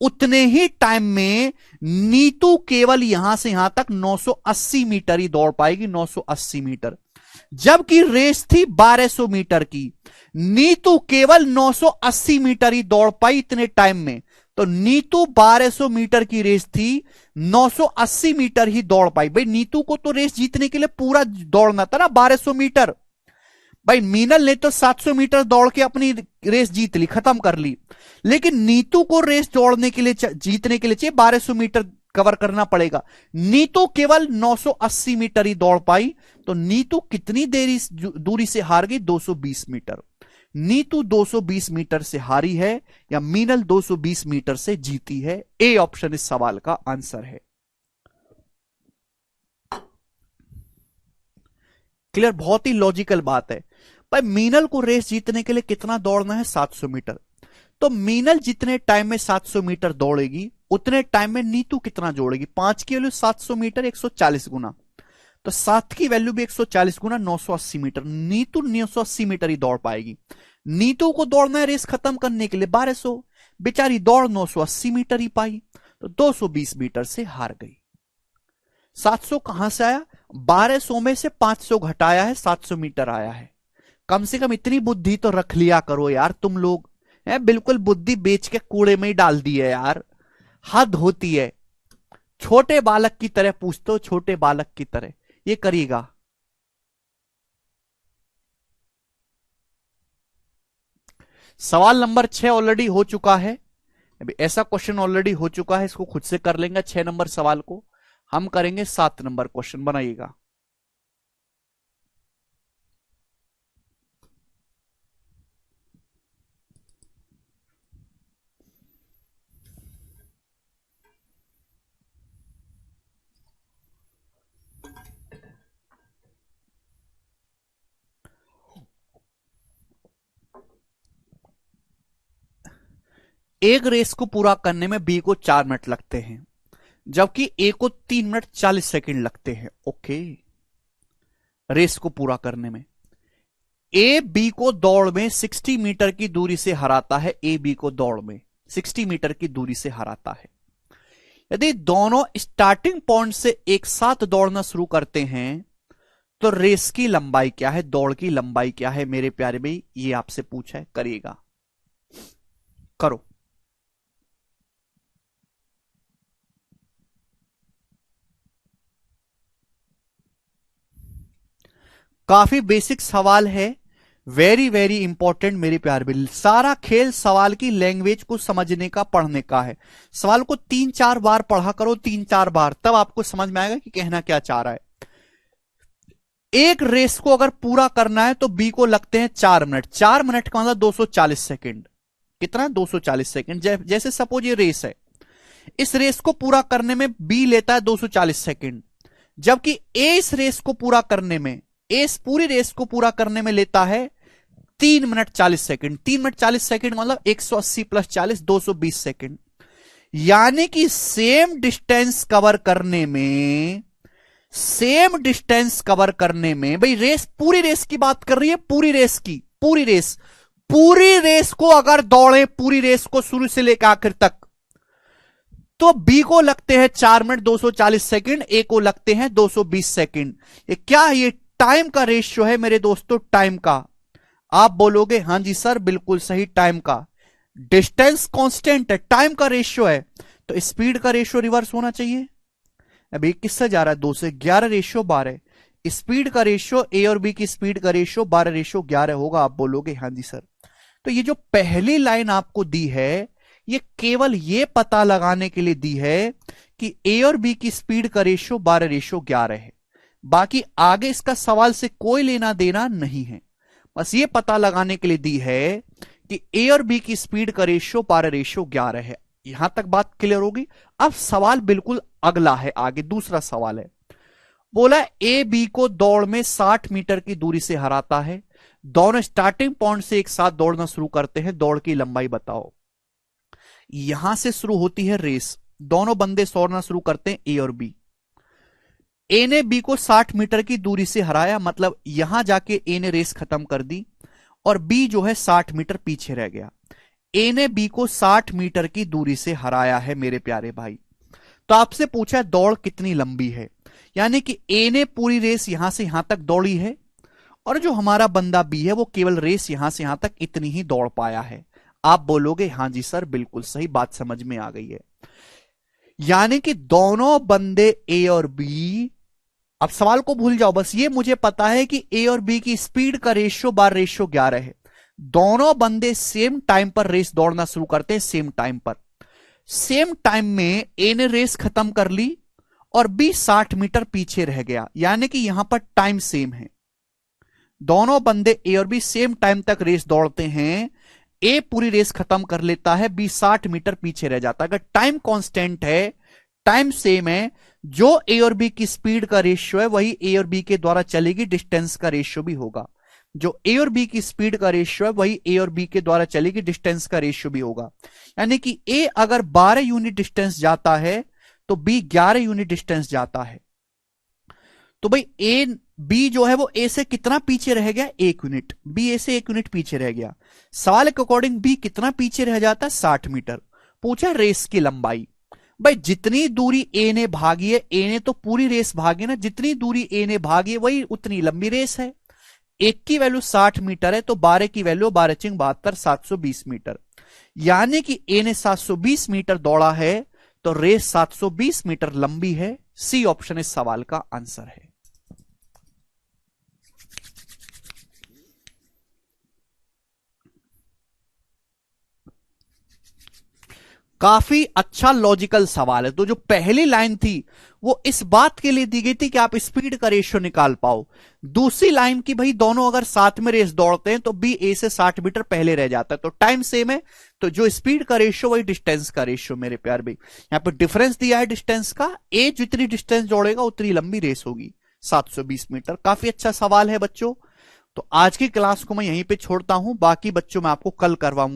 उतने ही टाइम में नीतू केवल यहां से यहां तक 980 मीटर ही दौड़ पाएगी, 980 मीटर। जबकि रेस थी 1200 मीटर की, नीतू केवल 980 मीटर ही दौड़ पाई इतने टाइम में। तो नीतू 1200 मीटर की रेस थी, 980 मीटर ही दौड़ पाई। भाई नीतू को तो रेस जीतने के लिए पूरा दौड़ना था ना, 1200 मीटर। भाई मीनल ने तो 700 मीटर दौड़ के अपनी रेस जीत ली, खत्म कर ली, लेकिन नीतू को रेस दौड़ने के लिए, जीतने के लिए चाहिए 1200 मीटर कवर करना पड़ेगा। नीतू केवल 980 मीटर ही दौड़ पाई, तो नीतू कितनी देरी दूरी से हार गई? 220 मीटर। नीतू 220 मीटर से हारी है या मीनल 220 मीटर से जीती है? ए ऑप्शन इस सवाल का आंसर है। क्लियर? बहुत ही लॉजिकल बात है। भाई मीनल को रेस जीतने के लिए कितना दौड़ना है? 700 मीटर। तो मीनल जितने टाइम में 700 मीटर दौड़ेगी उतने टाइम में नीतू कितना जोड़ेगी? 5 की वैल्यू 700 मीटर 140 गुना, तो 7 की वैल्यू भी 140 गुना 980 मीटर। नीतू 980 मीटर ही दौड़ पाएगी। नीतू को दौड़ना है रेस खत्म करने के लिए 1200, बेचारी दौड़ 980 मीटर ही पाई, तो 220 मीटर से हार गई। 700 कहां से आया? 1200 में से 500 घटाया है, 700 मीटर आया है। कम से कम इतनी बुद्धि तो रख लिया करो यार तुम लोग, है बिल्कुल बुद्धि बेच के कूड़े में ही डाल दी है यार, हद होती है। छोटे बालक की तरह पूछते हो, छोटे बालक की तरह ये करिएगा। सवाल नंबर 6 ऑलरेडी हो चुका है, अभी ऐसा क्वेश्चन ऑलरेडी हो चुका है, इसको खुद से कर लेंगे। 6 नंबर सवाल को हम करेंगे 7 नंबर क्वेश्चन, बनाइएगा। एक रेस को पूरा करने में बी को 4 मिनट लगते हैं, जबकि ए को 3 मिनट 40 सेकंड लगते हैं। ओके, रेस को पूरा करने में ए बी को दौड़ में 60 मीटर की दूरी से हराता है। ए बी को दौड़ में 60 मीटर की दूरी से हराता है। यदि दोनों स्टार्टिंग पॉइंट से एक साथ दौड़ना शुरू करते हैं तो रेस की लंबाई क्या है, दौड़ की लंबाई क्या है मेरे प्यारे भाई, ये आपसे पूछा है, करिएगा, करो। काफी बेसिक सवाल है, वेरी वेरी इंपॉर्टेंट मेरे प्यारे भाई। सारा खेल सवाल की लैंग्वेज को समझने का, पढ़ने का है। सवाल को 3-4 बार पढ़ा करो, 3-4 बार, तब आपको समझ में आएगा कि कहना क्या चाह रहा है। एक रेस को अगर पूरा करना है तो बी को लगते हैं 4 मिनट। 4 मिनट का मतलब 240 सेकेंड। कितना? 240 सेकेंड। जैसे सपोज ये रेस है, इस रेस को पूरा करने में बी लेता है 240 सेकेंड, जबकि ए इस रेस को पूरा करने में, इस पूरी रेस को पूरा करने में लेता है 3 मिनट 40 सेकेंड। 3 मिनट 40 सेकेंड मतलब 180 + 40 220 सेकेंड। यानी कि सेम डिस्टेंस कवर करने में, सेम डिस्टेंस कवर करने में, भाई रेस, पूरी रेस की बात कर रही है, पूरी रेस की, पूरी रेस को अगर दौड़े, पूरी रेस को शुरू से लेकर आखिर तक, तो बी को लगते हैं 4 मिनट 240 सेकेंड, ए को लगते हैं 220 सेकेंड। ये क्या है? ये टाइम का रेशियो है मेरे दोस्तों, टाइम का। आप बोलोगे हां जी सर बिल्कुल सही, टाइम का। डिस्टेंस कांस्टेंट है, टाइम का रेशियो है, तो स्पीड का रेशियो रिवर्स होना चाहिए। अभी किससे जा रहा है? 2 से 11 रेशियो 12। स्पीड का रेशियो, ए और बी की स्पीड का रेशियो 12:11 होगा। आप बोलोगे हां जी सर। तो ये जो पहली लाइन आपको दी है, ये केवल ये पता लगाने के लिए दी है कि ए और बी की स्पीड का रेशियो 12:11 है। बाकी आगे इसका सवाल से कोई लेना देना नहीं है, बस ये पता लगाने के लिए दी है कि ए और बी की स्पीड का रेशियो 12:11 है। यहां तक बात क्लियर होगी। अब सवाल बिल्कुल अगला है, आगे दूसरा सवाल है। बोला ए बी को दौड़ में 60 मीटर की दूरी से हराता है, दोनों स्टार्टिंग पॉइंट से एक साथ दौड़ना शुरू करते हैं, दौड़ की लंबाई बताओ। यहां से शुरू होती है रेस, दोनों बंदे दौड़ना शुरू करते हैं, ए और बी। ए ने बी को 60 मीटर की दूरी से हराया, मतलब यहां जाके ए ने रेस खत्म कर दी और बी जो है 60 मीटर पीछे रह गया। ए ने बी को 60 मीटर की दूरी से हराया है मेरे प्यारे भाई। तो आपसे पूछा है दौड़ कितनी लंबी है, यानी कि ए ने पूरी रेस यहां से यहां तक दौड़ी है और जो हमारा बंदा बी है वो केवल रेस यहां से यहां तक इतनी ही दौड़ पाया है। आप बोलोगे हां जी सर बिल्कुल सही, बात समझ में आ गई है। यानी कि दोनों बंदे ए और बी, अब सवाल को भूल जाओ, बस ये मुझे पता है कि ए और बी की स्पीड का रेशियो 12:11 है। दोनों बंदे सेम टाइम पर रेस दौड़ना शुरू करते हैं, सेम टाइम पर। सेम टाइम में ए ने रेस खत्म कर ली और बी 60 मीटर पीछे रह गया, यानी कि यहां पर टाइम सेम है। दोनों बंदे ए और बी सेम टाइम तक रेस दौड़ते हैं, ए पूरी रेस खत्म कर लेता है, बी 60 मीटर पीछे रह जाता है। अगर टाइम कांस्टेंट है, टाइम सेम है, जो ए और बी की स्पीड का रेशियो है वही ए और बी के द्वारा चलेगी डिस्टेंस का रेशियो भी होगा। जो ए और बी की स्पीड का रेशियो है वही ए और बी के द्वारा चलेगी डिस्टेंस का रेशियो भी होगा। यानी कि ए अगर 12 यूनिट डिस्टेंस जाता है तो बी 11 यूनिट डिस्टेंस जाता है। तो भाई ए बी जो है वो ए से कितना पीछे रह गया? 1 यूनिट। बी ए से 1 यूनिट पीछे रह गया। सवाल के अकॉर्डिंग बी कितना पीछे रह जाता है? 60 मीटर। पूछा रेस की लंबाई। भाई जितनी दूरी ए ने भागी है, ए ने तो पूरी रेस भागी ना, जितनी दूरी ए ने भागी है वही उतनी लंबी रेस है। एक की वैल्यू 60 मीटर है तो 12 की वैल्यू 12×72 720 मीटर। यानी कि ए ने 720 मीटर दौड़ा है तो रेस 720 मीटर लंबी है। सी ऑप्शन इस सवाल का आंसर है। काफी अच्छा लॉजिकल सवाल है। तो जो पहली लाइन थी वो इस बात के लिए दी गई थी कि आप स्पीड का रेशियो निकाल पाओ। दूसरी लाइन की भाई दोनों अगर साथ में रेस दौड़ते हैं तो बी ए से 60 मीटर पहले रह जाता है, तो टाइम सेम है, तो जो स्पीड का रेशियो वही डिस्टेंस का रेशियो मेरे प्यार भाई। यहां पर डिफरेंस दिया है डिस्टेंस का, ए जितनी डिस्टेंस दौड़ेगा उतनी लंबी रेस होगी 720 मीटर। काफी अच्छा सवाल है बच्चों। तो आज की क्लास को मैं यहीं पे छोड़ता हूं, बाकी बच्चों मैं आपको कल करवाऊंगा।